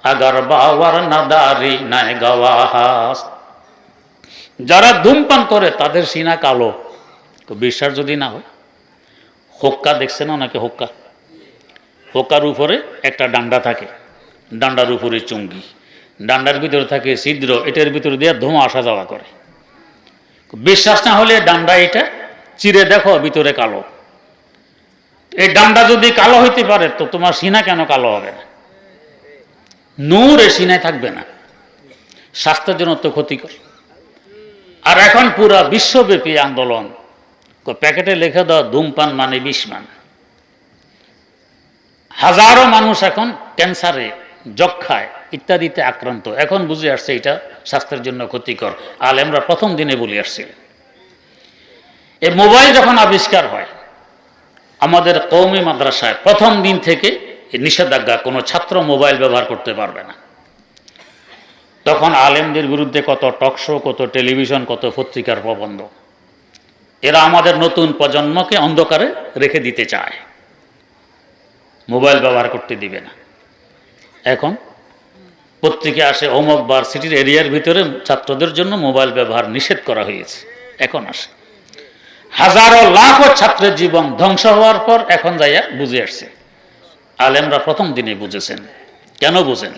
अगर बावर नदारी नय गवा हस्त। যারা ধূমপান করে তাদের সিনা কালো, বিশ্বাস যদি না হয়, হোক্কা দেখছে না নাকি? হোক্কা, হোক্কার উপরে একটা ডান্ডা থাকে, ডান্ডার উপরে চুঙ্গি, ডান্ডার ভিতরে থাকে ছিদ্র, এটার ভিতরে দিয়ে ধোঁয়া আসা যাওয়া করে। বিশ্বাস না হলে ডান্ডা এটা চিরে দেখো, ভিতরে কালো। এই ডান্ডা যদি কালো হইতে পারে তো তোমার সিনা কেন কালো হবে না? নূর এ সিনায় থাকবে না, স্বাস্থ্যের জন্য তো ক্ষতিকর। আর এখন পুরা বিশ্বব্যাপী আন্দোলন, প্যাকেটে লিখে দাও ধূমপান মানে বিষ। হাজারো মানুষ এখন ক্যান্সারে, যক্ষায় ইত্যাদিতে আক্রান্ত। এখন বুঝে আসছে এটা স্বাস্থ্যের জন্য ক্ষতিকর। আলেমরা প্রথম দিনে বলে আসছিলেন। এই মোবাইল যখন আবিষ্কার হয়, আমাদের কওমি মাদ্রাসায় প্রথম দিন থেকে নিষেধাজ্ঞা, কোনো ছাত্র মোবাইল ব্যবহার করতে পারবে না। তখন আলেমদের বিরুদ্ধে কত টকশো, কত টেলিভিশন, কত পত্রিকার প্রবন্ধ। এরা আমাদের নতুন প্রজন্মকে অন্ধকারে রেখে দিতে চায়, মোবাইল ব্যবহার করতে দিবে না। এখন পত্রিকা আসে অমুক ভার্সিটির এরিয়ার ভিতরে ছাত্রদের জন্য মোবাইল ব্যবহার নিষেধ করা হয়েছে। এখন আসে হাজারো লাখো ছাত্রের জীবন ধ্বংস হওয়ার পর এখন যাইয়া বুঝে আসছে। আলেমরা প্রথম দিনে বুঝেছেন। কেন বুঝেন?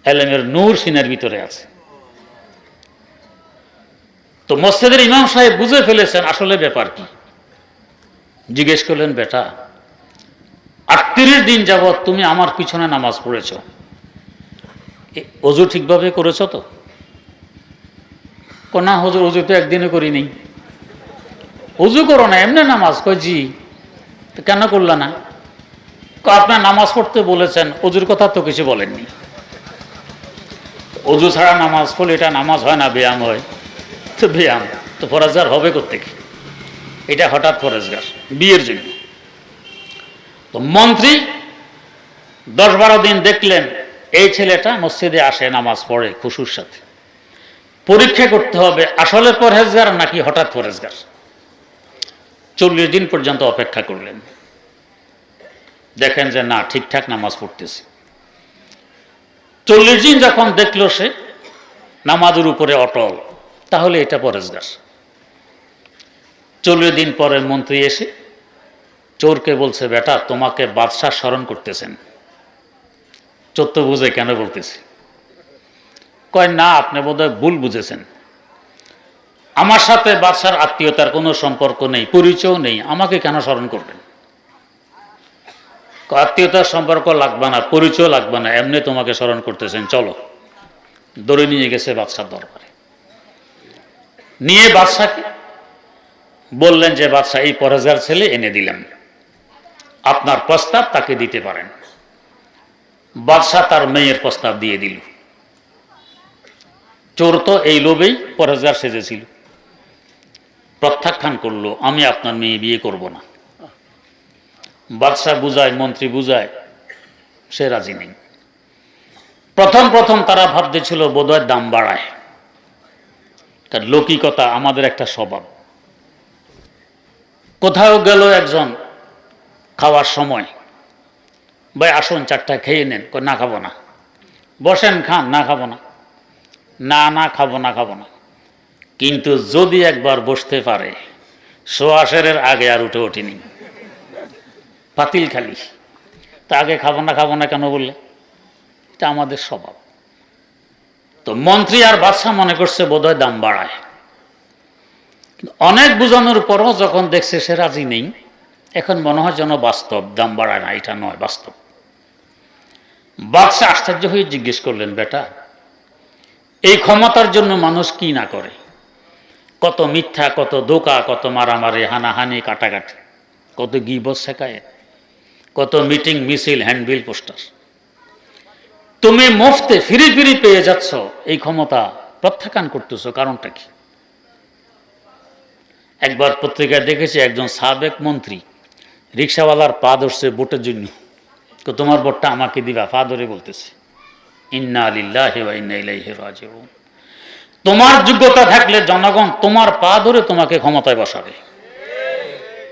এলেমের নূর সিনের ভিতরে আছে। তো মসজিদের ইমাম সাহেব বুঝে ফেলেছেন আসলে ব্যাপার কি। জিজ্ঞেস করলেন, বেটা 38 দিন যাবৎ তুমি আমার পিছনে নামাজ পড়েছ, অজু ঠিকভাবে করেছ তো? না হুজুর, অজু তো একদিনও করিনি। অজু করো না, এমনি নামাজ? কই জি। তো কেন করলা না? আপনার নামাজ পড়তে বলেছেন, অজুর কথা তো কিছু বলেননি। অজু ছাড়া নামাজ পড়লে এটা নামাজ হয় না, ব্যায়াম হয়। তো ব্যায়াম তো ফরজগার হবে কোত্থেকে? এটা হঠাৎ ফরজগার বিয়ের জন্য। তো মন্ত্রী 10-12 দিন দেখলেন এই ছেলেটা মসজিদে আসে, নামাজ পড়ে খুশুর সাথে। পরীক্ষা করতে হবে আসলে পরহেজগার নাকি হঠাৎ পরহেজগার। 40 দিন পর্যন্ত অপেক্ষা করলেন, দেখেন যে না, ঠিকঠাক নামাজ পড়তেছে। 40 দিন যখন দেখলো সে নামাজের উপরে অটল, তাহলে এটা পরহেজগার। 40 দিন পরে মন্ত্রী এসে চোরকে বলছে, বেটা তোমাকে বাদশাহ স্মরণ করতেছেন। চোর তো বুঝে কেন বলতেছি। কয় না, আপনি বোধহয় ভুল বুঝেছেন। আমার সাথে বাদশার আত্মীয়তার কোনো সম্পর্ক নেই, পরিচয় নেই, আমাকে কেন স্মরণ করবেন? আত্মীয়তার সম্পর্ক লাগবে না, পরিচয় লাগবে না, এমনি তোমাকে স্মরণ করতেছেন, চলো। ধরে নিয়ে গেছে বাদশার দরবারে। নিয়ে বাদশাকে বললেন যে বাদশাহ, এই পরহেজগার ছেলে এনে দিলাম, আপনার প্রস্তাব তাকে দিতে পারেন। বাদশাহ তার মেয়ের প্রস্তাব দিয়ে দিল। চোর তো এই লোভেই পরহেজগার সেজেছিল, প্রত্যাখ্যান করলো, আমি আপনার মেয়ে বিয়ে করব না। বাদশাহ বুঝায়, মন্ত্রী বুঝায়, সে রাজি নেই। প্রথম প্রথম তারা ভাবতেছিল বোধহয় দাম বাড়ায়, তার লৌকিকতা আমাদের একটা স্বভাব। কোথাও গেল একজন খাওয়ার সময়, ভাই আসুন 4টা খেয়ে নেন, না খাবো না। বসেন খান, না খাবো না। না না খাবো না, খাবো না। কিন্তু যদি একবার বসতে পারে, সোয়াশেরের আগে আর উঠে ওঠেনি, পাতিল খালি। তা আগে খাবো না কেন বললে? এটা আমাদের স্বভাব। তো মন্ত্রী আর বাদশাহ মনে করছে বোধহয় দাম বাড়ায়। অনেক বোঝানোর পরও যখন দেখছে সে রাজি নেই, এখন মনে হয় যেন বাস্তব, দাম বাড়ায় না, এটা নয়, বাস্তব। বাদশাহ আশ্চর্য হয়ে জিজ্ঞেস করলেন, বেটা এই ক্ষমতার জন্য মানুষ কি না করে, কত মিথ্যা, কত ধোঁকা, কত মারামারি, হানাহানি, কাটাকাটি, কত গিবত শেখায়, কত মিটিং মিছিল, হ্যান্ডবিল, পোস্টার। তুমি মুফতে ফিরি ফিরি পেয়ে যাচ্ছ, এই ক্ষমতা প্রত্যাখ্যান করতেছ, কারণটা কি? একবার পত্রিকায় দেখেছি একজন সাবেক মন্ত্রী রিক্সাওয়ালার পা ধরছে ভোটের জন্য, তো তোমার ভোটটা আমাকে দিবা, পা ধরে বলতেছে। ইন্না লিল্লাহি ওয়া ইন্না ইলাইহি রাজিউন। তোমার যোগ্যতা থাকলে জনগণ তোমার পা ধরে তোমাকে ক্ষমতায় বসাবে,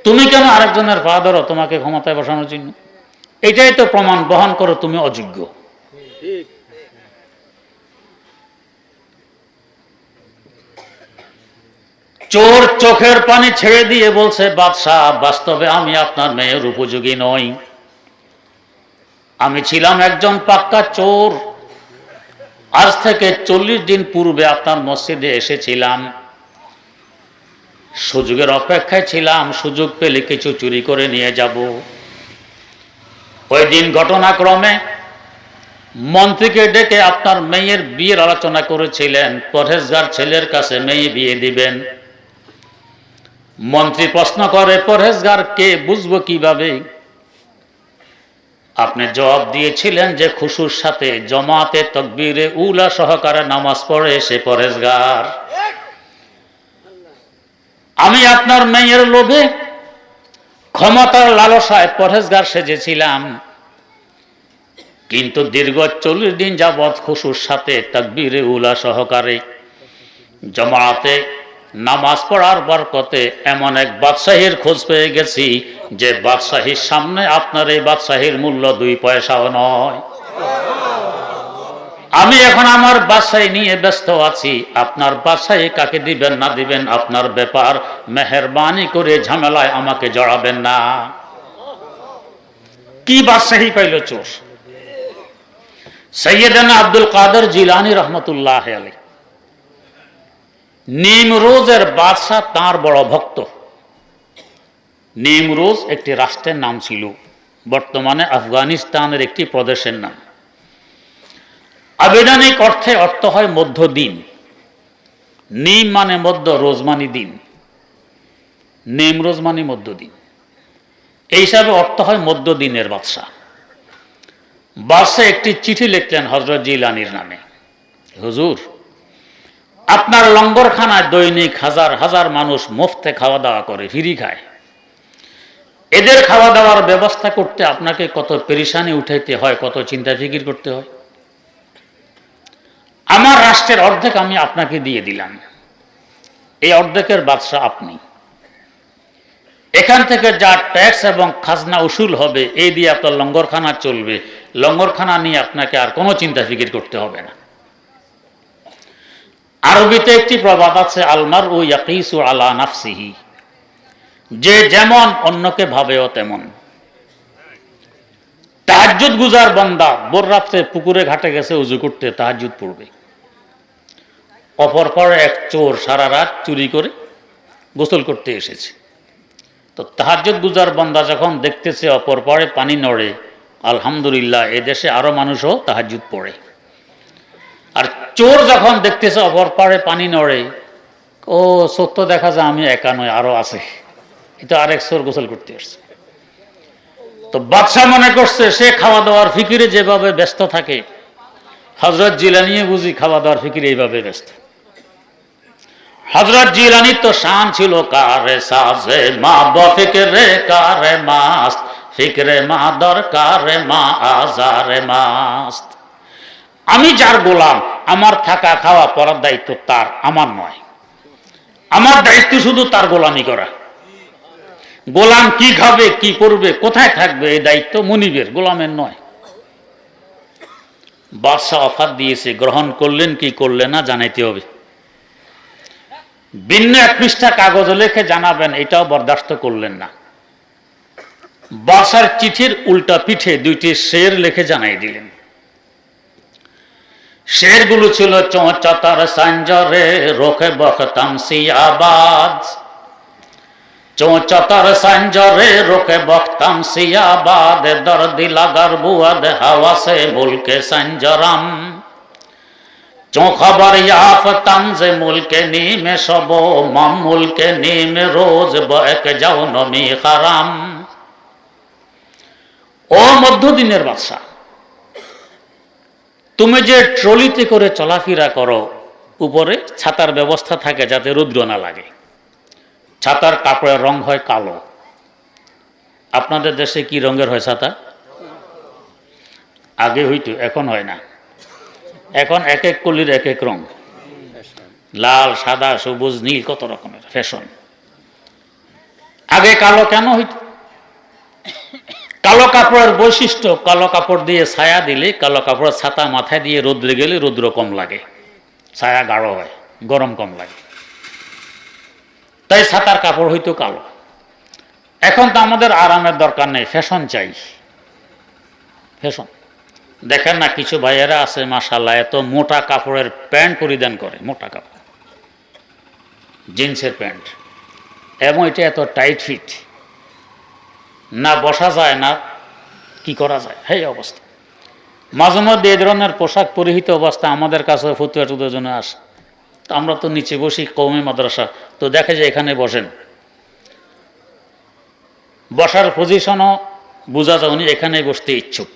তুমি কেন আরেকজনের পা ধরো তোমাকে ক্ষমতায় বসানোর জন্য? এটাই তো প্রমাণ বহন করো তুমি অযোগ্য। চোর চোখের পানি ছেড়ে দিয়ে বলছে, বাদশাহ বাস্তবে আমি আপনার মেয়ের উপযোগী নই, আমি ছিলাম একজন পাক্কা চোর, আজ থেকে 40 দিন পূর্বে আপনার মসজিদে এসেছিলাম, সুযোগের অপেক্ষায় ছিলাম, সুযোগ পেলে কিছু চুরি করে নিয়ে যাব। ওই দিন ঘটনাক্রমে মন্ত্রীকে ডেকে আপনার মেয়ের বিয়ের আলোচনা করেছিলেন, পরহেজগার ছেলের কাছে মেয়ে বিয়ে দিবেন। মন্ত্রী প্রশ্ন করে, পরহেজগার কে, বুঝবো কিভাবে? আপনি জবাব দিয়েছিলেন যে খুশুর সাথে জমাতে তাকবীরে উলা সহকারে নামাজ পড়ে সে পরহেজগার। আমি আপনার মেয়ের লোভে ক্ষমতার লালসায় পরহেজগার সেজেছিলাম, কিন্তু দীর্ঘ 40 দিন যাবৎ খুশুর সাথে তাকবীরে উলা সহকারে জমাতে নামাজ পড়ার বরকতে এমন এক বাদশাহীর খোঁজ পেয়ে গেছি যে বাদশাহীর সামনে আপনার এই বাদশাহীর মূল্য 2 পয়সাও নয়। আমি এখন আমার বাদশাহী নিয়ে ব্যস্ত আছি, আপনার বাদশাহী কাকে দিবেন না দিবেন আপনার ব্যাপার, মেহেরবানি করে ঝামেলায় আমাকে জড়াবেন না। কি বাদশাহী পাইল চোর! সৈয়দনা আব্দুল কাদের জিলানী রহমতুল্লাহ আলাইহি নিমরোজের বাদশাহ তার বড় ভক্ত। নিমরোজ একটি রাষ্ট্রের নাম ছিল, বর্তমানে আফগানিস্তানের একটি প্রদেশের নাম। আবিধানিক অর্থে অর্থ হয় মধ্যদিন। নিম মানে মধ্য, রোজ মানে দিন, নিমরোজ মানে মধ্যদিন, এই হিসাবে অর্থ হয় মধ্যদিনের বাদশাহ। বাদশাহ একটি চিঠি লিখলেন হযরত জিলানীর নামে, হুজুর আপনার লঙ্গরখানায় দৈনিক হাজার হাজার মানুষ মুফতে খাওয়া দাওয়া করে, ফ্রি খায়, এদের খাওয়া দাওয়ার ব্যবস্থা করতে আপনাকে কত পেরেশানি উঠাইতে হয়, কত চিন্তা ফিকির করতে হয়। আমার রাষ্ট্রের অর্ধেক আমি আপনাকে দিয়ে দিলাম, এই অর্ধেকের বাদশাহ আপনি, এখান থেকে যা ট্যাক্স এবং খাজনা উসুল হবে এই দিয়ে আপনার লঙ্গরখানা চলবে, লঙ্গরখানা নিয়ে আপনাকে আর কোনো চিন্তা ফিকির করতে হবে না। আরবিতে একটি প্রবাদ আছে, আলমার ও ইয়াকিসু আলা নাফসিহি, যে যেমন অন্যকে ভাবেও তেমন। তাহাজ্জুদ গুজার বান্দা ভোর রাত্রে পুকুরে ঘাটে গেছে উজু করতে, তাহাজ্জুদ পড়বে, অপর পরে এক চোর সারা রাত চুরি করে গোসল করতে এসেছে। তো তাহাজ্জুদ গুজার বান্দা যখন দেখতেছে অপর পরে পানি নড়ে, আলহামদুলিল্লাহ এদেশে আরো মানুষও তাহাজ্জুদ পড়ে। আর চোর যখন দেখতেছে অপর পাড়ে পানি নড়ে, ও সত্য দেখা যায় আমি একা নয়, আরো আছে, কিন্তু আরেক চোর গোসল করতে আসছে। তো বাদশাহ মনে করছে সে খাওয়া দাওয়ার ফিকিরে যেভাবে ব্যস্ত থাকে, হযরত জিলানী বুঝি খাওয়া দাওয়ার ফিকিরে এইভাবে ব্যস্ত। হযরত জিলানী তো শান ছিল কারে সাজে মা বফিকরে কারে মাস্ত, ফিকরে মা দরকারে মা আজারে মাস্ত। আমি যার গোলাম, আমার থাকা খাওয়া পড়ার দায়িত্ব তার, আমার নয়। আমার দায়িত্ব শুধু তার গোলামি করা। গোলাম কি খাবে, কি করবে, কোথায় থাকবে, এই দায়িত্ব মুনিবের, গোলামের নয়। বাদশাহ অফার দিয়েছে, গ্রহণ করলেন কি করলেন না জানাইতে হবে। ভিন্ন 1 পৃষ্ঠা কাগজে লিখে জানাবেন, এটাও বরদাস্ত করলেন না। বাদশার চিঠির উল্টা পিঠে 2টি শের লিখে জানাই দিলেন। শেরগুলো ছিল, চৌচতার সঞ্জরে রোখে বখতাম সিয়াবাদ, চৌচতার সঞ্জরে রোখে বখতাম সিয়াবাদ, দর্দি লাগার বুয়াদ হাওয়া সে মুলকে সঞ্জরাম, চৌ খবর ইয়াফতাম যে মুলকে নিমে সব মাম মুলকে নিমে রোজ বক যাও নমি খারাম। ও মধ্যদিনের বাদশা, তুমি যে ট্রলিতে করে চলাফেরা করো, উপরে ছাতার ব্যবস্থা থাকে যাতে রৌদ্র না লাগে। ছাতার কাপড়ের রং হয় কালো। আপনাদের দেশে কি রঙের হয় ছাতা? আগে হইতো, এখন হয় না। এখন এক এক কলির এক এক রং, লাল, সাদা, সবুজ, নীল, কত রকমের ফ্যাশন। আগে কালো কেন হইত? কালো কাপড়ের বৈশিষ্ট্য, কালো কাপড় দিয়ে ছায়া দিলে, কালো কাপড়ের ছাতা মাথায় দিয়ে রৌদ্রে গেলে রৌদ্র কম লাগে, ছায়া গাঢ় হয়, গরম কম লাগে, তাই ছাতার কাপড় হইতো কালো। এখন তো আমাদের আরামের দরকার নেই, ফ্যাশন চাই, ফ্যাশন। দেখেন না কিছু ভাইয়েরা আছে মাশাআল্লাহ, এত মোটা কাপড়ের প্যান্ট পরিধান করে, মোটা কাপড়, জিন্সের প্যান্ট, এবং এটা এত টাইট ফিট, না বসা যায় না কি করা যায়, এই অবস্থা। মাঝে মধ্যে এই ধরনের পোশাক পরিহিত অবস্থা আমাদের কাছে ফতুয়া টুদের জন্য আসে। তো আমরা তো নিচে বসি, কওমি মাদ্রাসা, তো দেখে যে এখানে বসেন, বসার পজিশনও বোঝা যায় উনি এখানে বসতে ইচ্ছুক,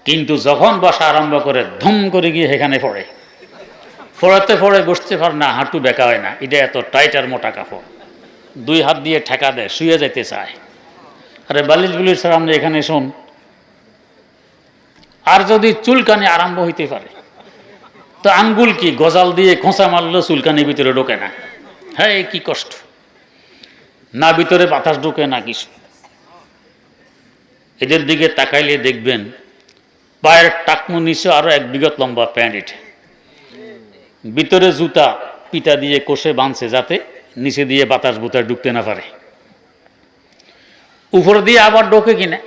কিন্তু যখন বসা আরম্ভ করে ধুম করে গিয়ে এখানে পড়ে, পড়ে বসতে পারে না, হাঁটু বেঁকা হয় না, এটা এত টাইট আর মোটা কাপড়, দুই হাত দিয়ে ঠেকা দেয়, শুয়ে যেতে চায়। আরে বালিশ বুলির সামনে এখানে শোন। আর যদি চুলকানি আরম্ভ হইতে পারে, তো আঙ্গুল কি গজাল দিয়ে খোঁচা মারলেও চুলকানি ভিতরে ঢোকে না। হ্যাঁ, কি কষ্ট, না ভিতরে বাতাস ঢোকে না কিছু। এদের দিকে তাকাইলে দেখবেন পায়ের টাকমু নিচে আরো 1 বিঘত লম্বা প্যান্ট, এটা ভিতরে জুতা পিটা দিয়ে কষে বাঁধছে যাতে নিচে দিয়ে বাতাস বুতাস ঢুকতে না পারে। উপর দিয়ে আবার ঢোকে কিনা,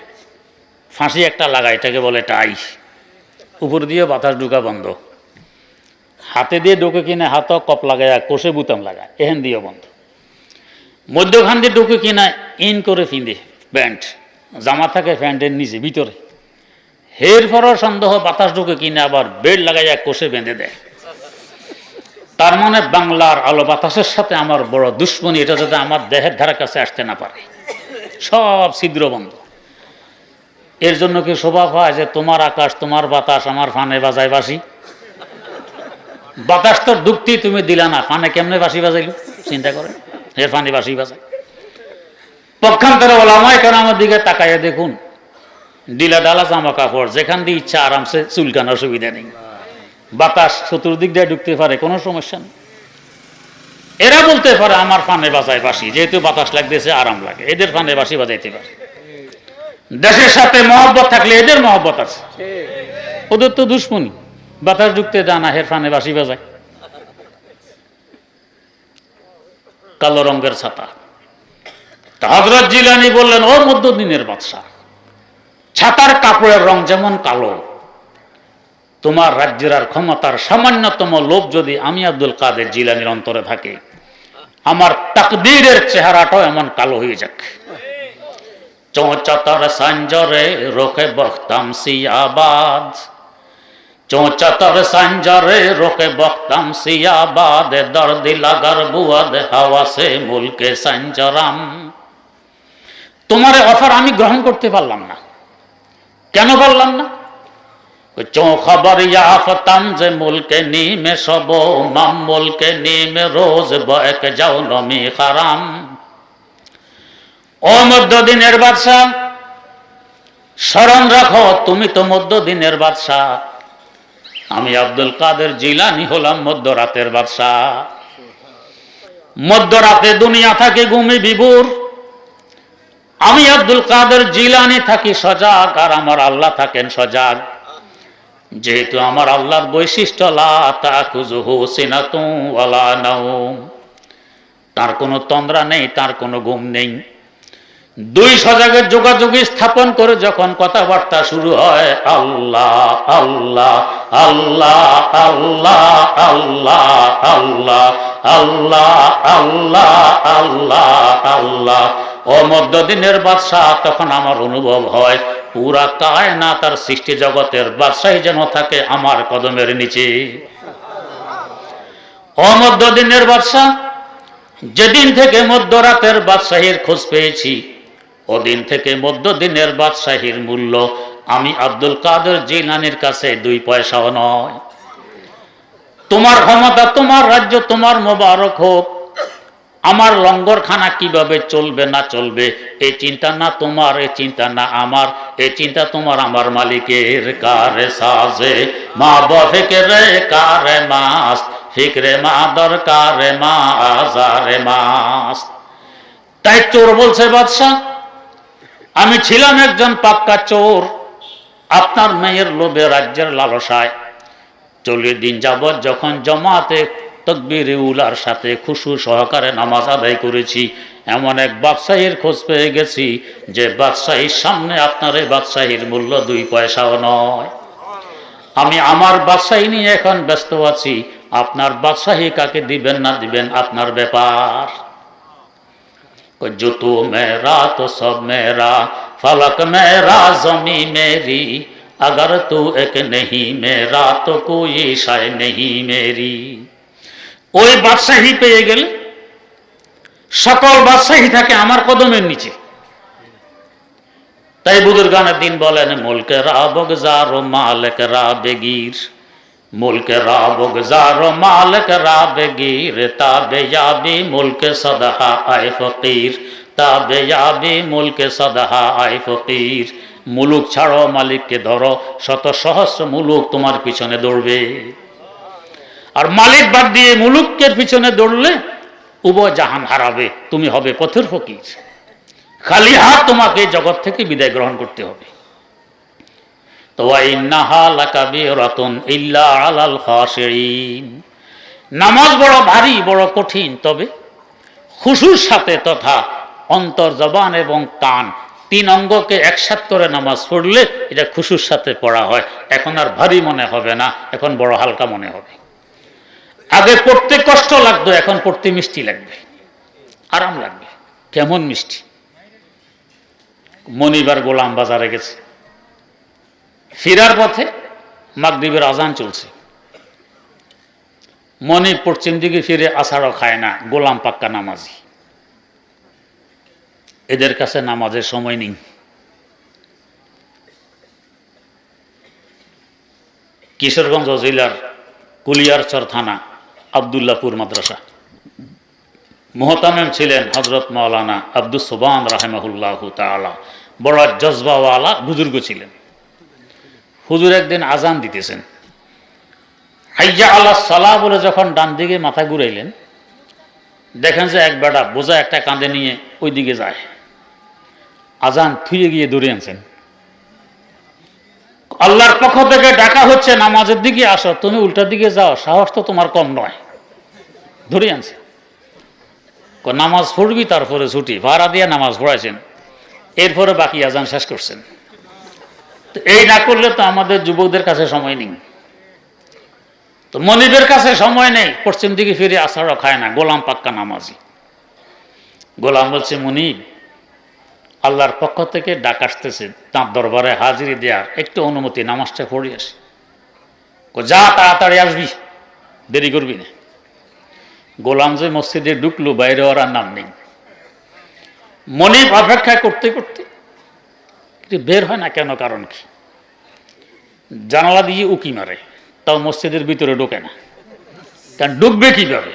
ফাঁসি একটা লাগায়, এটাকে বলে টাই, উপর দিয়ে বাতাস ঢুকা বন্ধ। হাতে দিয়ে ঢোকে কিনা, হাত কপ লাগায় কষে বুতাম লাগায়, এখান দিয়ে বন্ধ। মধ্যখান দিয়ে ঢোকে কিনা, ইন করে ফিন্দে প্যান্ট, জামা থাকে প্যান্টের নিচে ভিতরে, এরপরও সন্দেহ বাতাস ঢুকে কিনা আবার বেল্ট লাগাইয়া কষে বেঁধে দেয়। তার মানে বাংলার আলো বাতাসের সাথে আমার বড় দুশ্মনী, এটা যাতে আমার দেহের ধারা কাছে আসতে না পারে, সব ছিদ্র বন্ধ। এর জন্য কি শোভা পায় যে তোমার আকাশ তোমার বাতাস আমার ফানে বাজায় বাসি? বাতাস তো ঢুকতেই তুমি দিলা না, ফানে কেমনে বাসি বাজাইল চিন্তা করে, এর ফানে বাসি বাজায়। পক্ষান্তরে ওলামায়ে কেরামের দিকে তাকাইয়া দেখুন, ডিলা ডালা জামা কাপড়, যেখান দিয়ে ইচ্ছা আরামসে চুলকানোর সুবিধা নেই, বাতাস চতুর্দিক দিয়ে ঢুকতে পারে, কোনো সমস্যা নেই। এরা বলতে পারে আমার ফানে বাজায় বাসি, যেহেতু বাতাস লাগতেছে আরাম লাগে, এদের ফানে বাসি বাজাইতে পারে। দেশের সাথে মহব্বত থাকলে এদের মহব্বত আছে, ওদের তো দুশ্মনী, বাতাস ঢুকতে দেয় না, হের ফানে বাসি বাজায়। কালো রঙের ছাতা। হযরত জিলানী বললেন, ও মধ্যদিনের বাদশা, ছাতার কাপড়ের রং যেমন কালো, তোমার রাজ্যের আর ক্ষমতার সামান্যতম লোভ যদি আমি আব্দুল কাদের জিলানীর অন্তরে থাকে, আমার তাকদীরের চেহারাটাও এমন কালো হয়ে যাক। চৌচাতার সাঞ্জরে রোকে বখতাম সিয়াবাদ, চৌচাতার সাঞ্জরে রোকে বখতাম সিয়াবাদ, দর্দি লাগার বুয়াদ হাওয়াসে মুলকে সাঞ্জরাম। তোমার অফার আমি গ্রহণ করতে পারলাম না। কেন পারলাম না? চো খবর ইয়াফতাম যে মুলকে নিমে সব মাম মুলকে নিমে রোজ বয়েক যাও নমি হারাম। ও মধ্যদিনের বাদশা, স্মরণ রাখো তুমি তো মধ্যদিনের বাদশা, আমি আব্দুল কাদের জিলানী হলাম মধ্যরাতের বাদশা। মধ্যরাতে দুনিয়া থাকে ঘুমি বিভোর, আমি আব্দুল কাদের জিলানী থাকি সজাগ, আর আমার আল্লাহ থাকেন সজাগ। যেহেতু আমার আল্লাহর বৈশিষ্ট্য লা তাখুযুহু সিনাতুন ওয়ালা নাওম, তার কোনো তন্দ্রা নেই, তার কোনো ঘুম নেই। দুই সজাগের যোগাযোগী স্থাপন করে যখন কথাবার্তা শুরু হয়, আল্লাহ আল্লাহ আল্লাহ আল্লাহ আল্লাহ আল্লাহ আল্লাহ আল্লাহ আল্লাহ আল্লাহ, ও মধ্যদিনের বাদশা, তখন আমার অনুভব হয় পুরা কায়নাত আর সৃষ্টি জগতের বাদশাহী যেন থাকে আমার কদমের নিচে। ও মধ্যদিনের বাদশা, যেদিন থেকে মধ্যরাতের বাদশাহীর খোঁজ পেয়েছি, ওদিন থেকে মধ্যদিনের বাদশাহীর মূল্য আমি আব্দুল কাদের জিলানীর কাছে 2 পয়সাও নয়। তোমার ক্ষমতা, তোমার রাজ্য, তোমার মোবারক হোক, আমার লঙ্গরখানা কিভাবে চলবে না চলবে এই চিন্তা না তোমার, এই চিন্তা না আমার, এই চিন্তা তোমার আমার মালিকের। কারে সাজে মা বফিকরে কারে মাস, ফিকরে মা দরকারে মা আজারে মাস। তাই চোর বলছে বাদশা, আমি ছিলাম একজন পাক্কা চোর, আপনার মেয়ের লোভে, রাজ্যের লালসায় 40 দিন যাবৎ যখন জমাতে তকবীরে উলার সাথে খুশু সহকারে নামাজ আদায় করেছি, এমন এক বাদশাহীর খোঁজ পেয়ে গেছি যে বাদশাহীর সামনে আপনার এই বাদশাহীর মূল্য 2 পয়সাও নয়। আমি আমার বাদশাহী নিয়ে এখন ব্যস্ত আছি, আপনার বাদশাহী কাকে দিবেন না দিবেন আপনার ব্যাপার। जो तू मेरा तो सब मेरा, फलक मेरा जमी मेरी, अगर तू एक नहीं मेरा तो कोई शाय नहीं मेरी। ওই বাদশাহী পেয়ে গেলে সকল বাদশাহী থাকে আমার কদমের নিচে। তাই বুজুর্গানের দিন বলেন, মুলকে রা বগজার ও মালিক রা বেগির, मुल्क रा बगजारो मालिक रा बेगीर, ताबे याबी मुल्क सदहा आए फकीर, ताबे याबी मुल्क सदहा आए फकीर। मुलुक ছাড়ো মালিককে ধরো, শত সহস্র মুলুক তোমার পিছনে দৌড়বে। আর মালিক বাদ দিয়ে মুলুকের পিছনে দৌড়লে উভয় জাহান হারাবে, তুমি হবে পথের ফকির। খালি হাত তোমাকে জগৎ থেকে বিদায় গ্রহণ করতে হবে। নামাজ বড় ভারী, বড় কঠিন, তবে খুশুর সাথে তথা অন্তর, জবান এবং কান 3 অঙ্গকে একসাথ করে নামাজ পড়লে এটা খুশুর সাথে পড়া হয়। এখন আর ভারী মনে হবে না, এখন বড় হালকা মনে হবে। আগে পড়তে কষ্ট লাগতো, এখন পড়তে মিষ্টি লাগবে, আরাম লাগবে। কেমন মিষ্টি! মনিবার গোলাম বাজারে গেছে, ফিরার পথে মাগরিবের আজান চলছে। মনি পশ্চিম দিকে ফিরে আছাড়ও খায় না, গোলাম পাক্কা নামাজি। এদের কাছে নামাজের সময় নেই। কিশোরগঞ্জ জেলার কুলিয়ারচর থানা আবদুল্লাপুর মাদ্রাসা, মুহতামিম ছিলেন হযরত মাওলানা আব্দুস সুবহান রাহিমাহুল্লাহু তাআলা। বড় জজবাওয়ালা বুজুর্গ ছিলেন। হুজুর একদিন আজান দিতেছেন, হাইয়া আলাস সালাহ বলে যখন ডান দিকে মাথা ঘুরাইলেন, দেখেন যে এক বেটা বোঝা একটা কাঁধে নিয়ে ওই দিকে যায়। আজান থুয়ে গিয়ে দৌড়ে আনছেন। আল্লাহর পক্ষ থেকে ডাকা হচ্ছে, নামাজের দিকে আসো, তুমি উল্টার দিকে যাও, সাহস তো তোমার কম নয়। ধরে আনছে, নামাজ পড়বি, তারপরে ছুটি ভাড়া দিয়ে নামাজ পড়াইছেন, এরপরে বাকি আজান শেষ করছেন। এই না করলে তো আমাদের যুবকদের কাছে সময় নেই, তো মনিবের কাছে সময় নেই, পশ্চিম দিকে ফিরে আছাড়ও খায় না, গোলাম পাক্কা নামাজি। গোলাম বলছে, মনিব, আল্লাহর পক্ষ থেকে ডাক আসতেছে, তাঁর দরবারে হাজিরি দেওয়ার একটু অনুমতি, নামাজটা পড়ে আসি। যা, তাড়াতাড়ি আসবি, দেরি করবি না। গোলাম যে মসজিদে ঢুকলো, বাইরে ওরার নাম নেই। মনিব অপেক্ষা করতে করতে বের হয় না কেন, কারণ কি? জানালা দিয়ে উকি মারে, তাও মসজিদের ভিতরে ঢোকে না। কারণ ঢুকবে কিভাবে?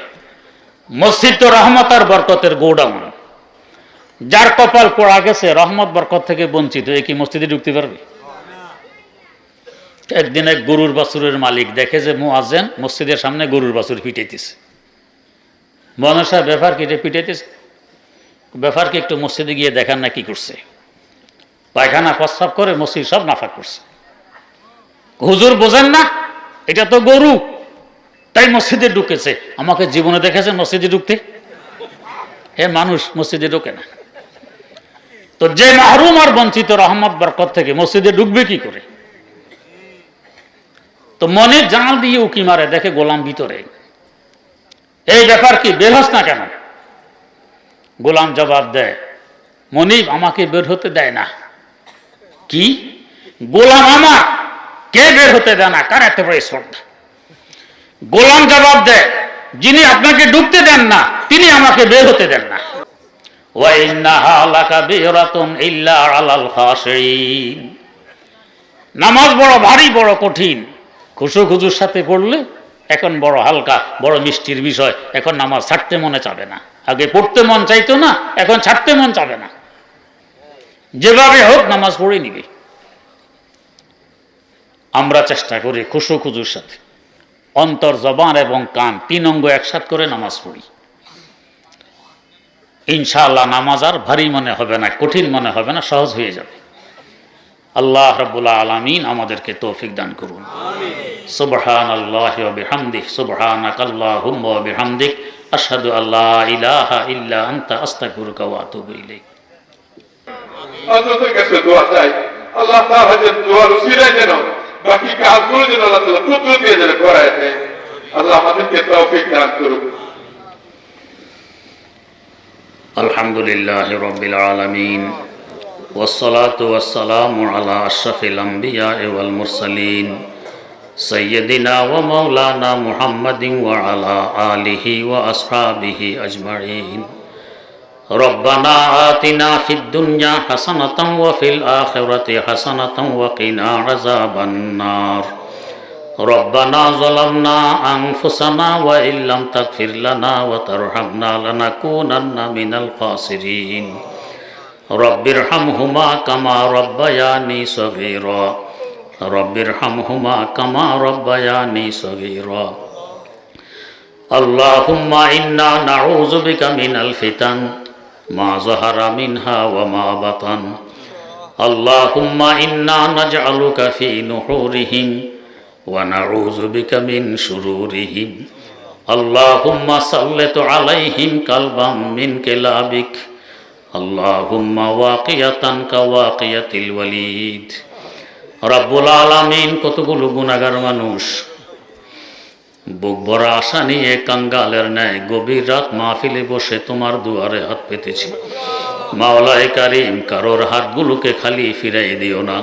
মসজিদ তো রহমত আর বরকতের গোডাউন। যার কপাল পড়া গেছে রহমত বরকত থেকে বঞ্চিত, এ কি মসজিদে ঢুকতে পারবে? একদিন এক গরুর বাছুরের মালিক দেখে যে মুয়াজ্জিন মসজিদের সামনে গরুর বাছুর পিটাইতেছে। মনে সাহেব, ব্যাপার কি রে পিটাইতেছে? ব্যাপার কি, একটু মসজিদে গিয়ে দেখান না কি করছে। পায়খানা প্রস্রাব করে মসজিদ সব নাফাক করছে। হুজুর বোঝেন না, এটা তো গরু, তাই মসজিদে ঢুকেছে। আমাকে জীবনে দেখেছে মসজিদে ঢুকতে? এ মানুষ মসজিদে ঢোকে না। তো যে মাহরুম আর বঞ্চিত রহমত বরকত থেকে মসজিদে ঢুকবে কি করে? তো মনের জানাল দিয়ে উকি মারে, দেখে গোলাম ভিতরে। এই ব্যাপার কি, বের হস না কেন? গোলাম জবাব দেয়, মনিব আমাকে বের হতে দেয় না। কি? গোলাম আমার, কে বের হতে দেয় না? কার এত বড় শ্রদ্ধা? গোলাম জবাব দেয়, যিনি আপনাকে ঢুকতে দেন না তিনি আমাকে বের হতে দেন না। ওয়া ইন্নাহা লাকাবীরাতুন ইল্লা আলাল খাশিঈন। নামাজ বড় ভারী, বড় কঠিন। খুজুর সাথে পড়লে এখন বড় হালকা, বড় মিষ্টির বিষয়। এখন নামাজ ছাড়তে মনে চাবে না। আগে পড়তে মন চাইতো না, এখন ছাড়তে মন চাবে না। যেভাবে হোক নামাজ পড়ে নিবে। আমরা চেষ্টা করি খুজুর সাথে অন্তর, জবান এবং কান 3 অঙ্গ একসাথ করে নামাজ পড়ি। ইনশাআল্লাহ নামাজ আর ভারী মনে হবে না, কঠিন মনে হবে না, সহজ হয়ে যাবে। আল্লাহ রাব্বুল আলামিন আমাদেরকে তৌফিক দান করুন। সুবহানাল্লাহি ওয়া বিহামদিহি, সুবহানাকাল্লাহুম্মা ওয়া বিহামদিক, আশহাদু আল্লা ইলাহা ইল্লা আনতা, আস্তাগফিরুকা ওয়া আতুবু ইলাইক। আল্লাহর কাছে দোয়া চাই, আল্লাহ তাআলা যেন দোয়ার উসিলায় যেন বাকি কাজগুলো যেন আল্লাহ তাআলা কবুল দিয়ে যেন করায় দেয়। আল্লাহ আমাদেরকে তৌফিক দান করুন। আলহামদুলিল্লাহি রাব্বিল আলামিন, ওয়াসসালাতু ওয়াসসালামু আলা আশরাফিল আমবিয়া'i ওয়াল মুরসালিন, সাইয়্যিদিনা ওয়া মাওলানা মুহাম্মাদিন ওয়া আলা আলিহি ওয়া আসহাবিহি আজমাইন। রব্বানা আতিনা ফিদ দুনিয়া হাসানাতাও ওয়া ফিল আখিরাতি হাসানাতাও ওয়া কিনা আযাবান নার। রব্বানা যালামনা আনফুসানা ওয়া ইল্লাম তাগফির লানা ওয়া তারহামনা লানাকুনান্না মিনাল খাসিরিন। রব্বিরহামহুমা কামা রব্বায়ানি সগীরা, রব্বিরহামহুমা কামা রব্বায়ানি সগীরা। আল্লাহুম্মা ইন্না নাউযু বিকা মিনাল ফিতান মা যাহারা মিনহা ওয়া মা বাতান। আল্লাহুম্মা ইন্না নাজআলুকা ফি নুহুরিহিম ওয়া নাউযু বিকা মিন শুরুরিহিম। আল্লাহুম্মা সাল্লিত আলাইহিম কালবাম মিন কিলাবিক। আল্লাহুম্মা ওয়াকিয়াতান কাওয়াকিয়াতিল ওয়ালিদ। রব্বুল আলামিন, কতগুলো গুনাহগার মানুষ বুক ভরা আশা নিয়ে কাঙ্গালের ন্যায় গভীর রাত মাহফিলে বসে তোমার দুয়ারে হাত পেতেছি। মাওলায়ে কারীম, কারোর হাতগুলোকে খালি ফিরাই দিও না।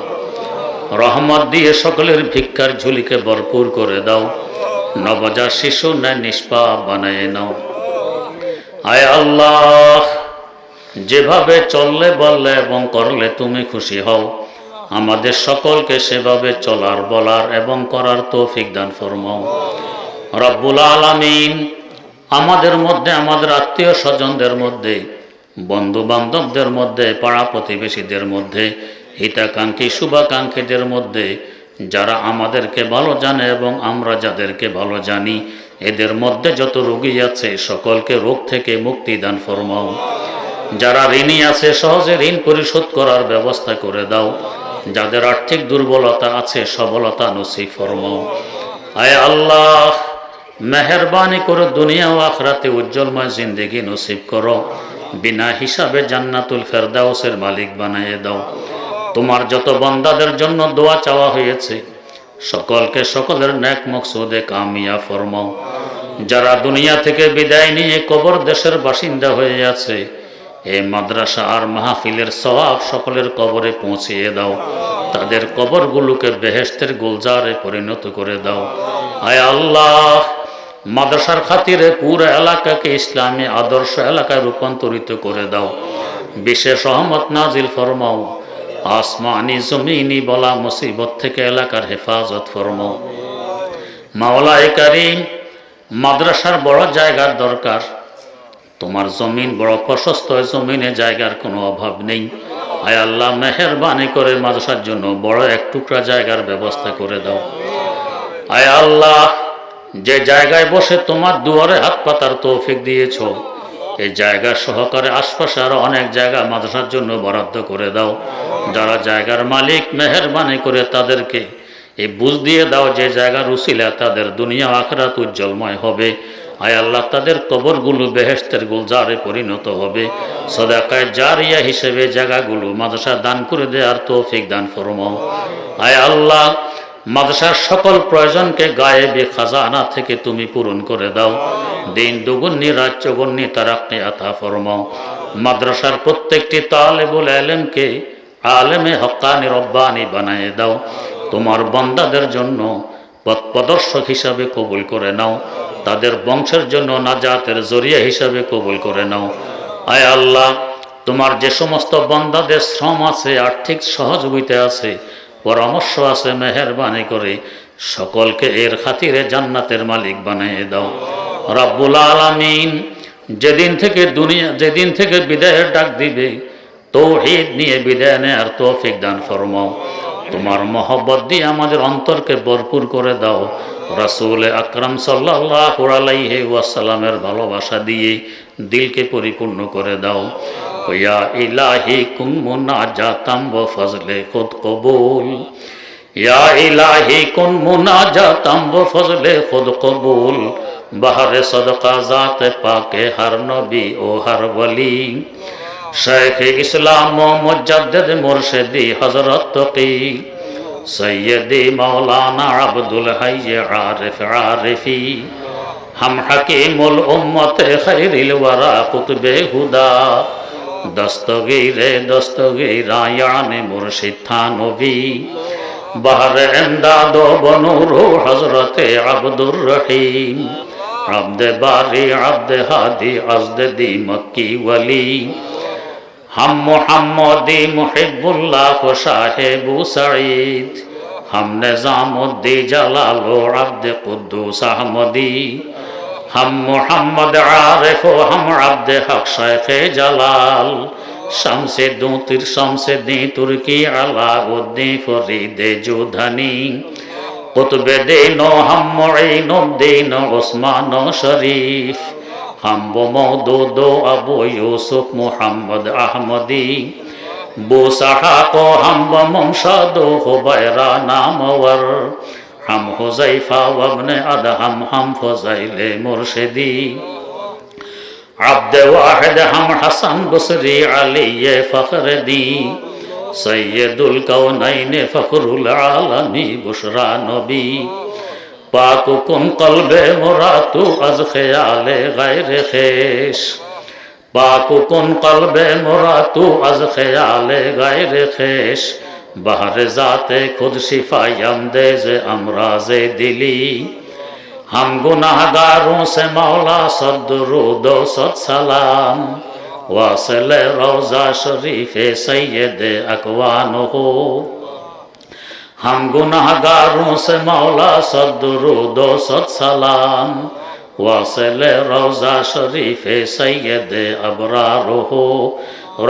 রহমত দিয়ে সকলের ভিক্ষার ঝুলিকে ভরপুর করে দাও। নবজাত শিশু ন্যায় নিষ্পাপ বানায় নাও। আয় আল্লাহ, যেভাবে চললে বললে এবং করলে তুমি খুশি হও, আমাদের সকলকে সেভাবে চলার, বলার এবং করার তৌফিক দান ফরমাও। রব্বুল আলামিন, আমাদের মধ্যে, আমাদের আত্মীয় স্বজনদের মধ্যে, বন্ধু বান্ধবদের মধ্যে, পাড়া প্রতিবেশীদের মধ্যে, হিতাকাঙ্ক্ষী শুভাকাঙ্ক্ষীদের মধ্যে যারা আমাদেরকে ভালো জানে এবং আমরা যাদেরকে ভালো জানি, এদের মধ্যে যত রোগী আছে সকলকে রোগ থেকে মুক্তি দান ফরমাও। যারা ঋণী আছে সহজে ঋণ পরিশোধ করার ব্যবস্থা করে দাও। যাদের আর্থিক দুর্বলতা আছে সবলতা নসিব ফরমাও। আয় আল্লাহ, মেহেরবানি করে দুনিয়া ও আখিরাতে উজ্জ্বলময় জিন্দেগি নসিব করো। বিনা হিসাবে জান্নাতুল ফেরদাউসের মালিক বানিয়ে দাও। তোমার যত বান্দাদের জন্য দোয়া চাওয়া হয়েছে সকলকে সকলের নেক মকসুদে কামিয়া ফরমাও। যারা দুনিয়া থেকে বিদায় নিয়ে কবর দেশের বাসিন্দা হয়ে আছে, এই মাদ্রাসা আর মাহফিলের সওয়াব সকলের কবরে পৌঁছিয়ে দাও। তাদের কবরগুলোকে বেহেশতের গুলজারে পরিণত করে দাও। আয় আল্লাহ, মাদ্রাসার খাতিরে পুরো এলাকাকে ইসলামী আদর্শ এলাকায় রূপান্তরিত করে দাও। বিশেষ রহমত নাজিল ফরমাও। আসমানি জমিনি বলা মুসিবত থেকে এলাকার হেফাজত ফরমাও। মাওলায়ে কারীম, মাদ্রাসার বড় জায়গার দরকার। তোমার জমিন বড় প্রশস্ত, জমিনে জায়গার কোনো অভাব নেই। আয় আল্লাহ, মেহেরবানি করে মাদ্রাসার জন্য বড় এক টুকরা জায়গার ব্যবস্থা করে দাও। আয় আল্লাহ, যে জায়গায় বসে তোমার দুয়ারে হাত পাতার তৌফিক দিয়েছ, এই জায়গা সহকারে আশপাশে আরো অনেক জায়গা মাদ্রাসার জন্য বরাদ্দ করে দাও। যারা জায়গার মালিক, মেহেরবানি করে তাদেরকে এই বুঝ দিয়ে দাও যে জায়গার উসিলা তাদের দুনিয়া আখিরাত উজ্জ্বলময় হবে। আয় আল্লাহ, তাদের কবরগুলো বেহেশতের গুলজারে পরিণত হবে। সদাকায়ে জারিয়া হিসেবে জায়গাগুলো মাদ্রাসা দান করে দেওয়ার তৌফিক দান ফরমাও। আয় আল্লাহ, মাদ্রাসার সকল প্রয়োজনকে গায়েবী খাজানা থেকে তুমি পূরণ করে দাও। দিন দুগুন্নি রাত চৌগুন্নি তারাক্কি আতা ফরমাও। মাদ্রাসার প্রত্যেকটি তালেবুল ইলমকে আলেমে হক্কানি রব্বানি বানিয়ে দাও। তোমার বান্দাদের জন্য পথ প্রদর্শক হিসাবে কবুল করে নাও। তাদের বংশের জন্য নাজাতের জরিয়া হিসাবে কবুল করে নাও। আয় আল্লাহ, তোমার যে সমস্ত বান্দাদের শ্রম আছে, আর্থিক সহযোগিতা আছে, পরামর্শ আছে, মেহেরবানি করে সকলকে এর খাতিরে জান্নাতের মালিক বানিয়ে দাও। রব্বুল আলামিন যেদিন থেকে বিদায়ের ডাক দিবে, তৌহিদ নিয়ে বিদায় নেয়ার তৌফিক দান ফরমাও। তোমার মহব্বত দিয়ে আমাদের অন্তরকে ভরপুর করে দাও। রাসূল আকরাম সাল্লাল্লাহু আলাইহি ওয়াসাল্লামের ভালোবাসা দিয়ে দিলকে পরিপূর্ণ করে দাও। ইয়া ইলাহি কুন মুনাজাতাম ওয়া ফজলে খুদ কবুল। ইয়া ইলাহি কুন মুনাজাতাম ওয়া ফজলে খুদ কবুল। বাহরে সদকা জাতে পাকে হর নবী ও হর ওলি। शेख इस्लाम मुजद्दिद मुर्शिदी हजरत तकी सैयदी मौलाना अब्दुल हय्य आरिफ आरिफी हम हकीमुल उम्मत खैरिल वरा कुतबे हुदा दस्तगीरा यानी मुर्शिद थानवी बहर इमदादो बनूरो हजरत अब्दुर रहीम अब्द बारी अब्द हादी अज़्द दी मक्की वली हम मुहम्मदी मुहिब्बुल्लाह साहिबु सईद हम निजामुद्दी जलालो अब्द कुद्दूस अहमदी हम मुहम्मद आरिफ हम अब्द हक शेख जलाल शमसे तुर्की अलाउद्दीन फरीद जोधनी कुतुब दीनो हम मुईनुद्दीन उस्मान शरीफ हम वो मौदूदो अबू यूसुफ मुहम्मद अहमदी बूसहा को हम वो मुमशादो हुबैरा नामवर हम हुज़ैफा वब्न अदहम हम फज़ैल मुर्शिदी अब्द वाहिद हम हसन बसरी अली फ़ख्रदी सैयदुल कौनैन फ़ख्रुल आलमी बुशरा नबी पाक कुन कल्बे मुरातु अज ख्याले गैर खेश पाक कुन कल्बे मुरातु अज ख्याले गैर खेश बहर जाते खुद शिफायम देज़ अमराज़े दिली हम गुनाहगारों से मौला सद दुरूद व सद सलाम वासिल रोज़ा शरीफ सैयद अकवान हो हम गुनाहगारों से मौला सद दुरूद व सद सलाम वासिल रोज़ा शरीफ सैयद अबरार हो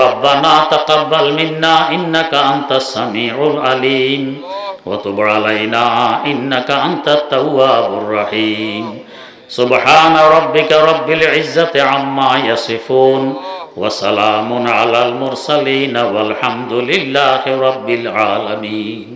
रब्बना तक़ब्बल मिन्ना इन्नका अंतस समीउल अलीम व तुब अलैना इन्नका अंतत तव्वाबुर रहीम सुब्हान रब्बिका रब्बिल इज्जति अम्मा यसिफून व सलामुन अलल मुरसलीन वल्हम्दुलिल्लाहि रब्बिल आलमीन।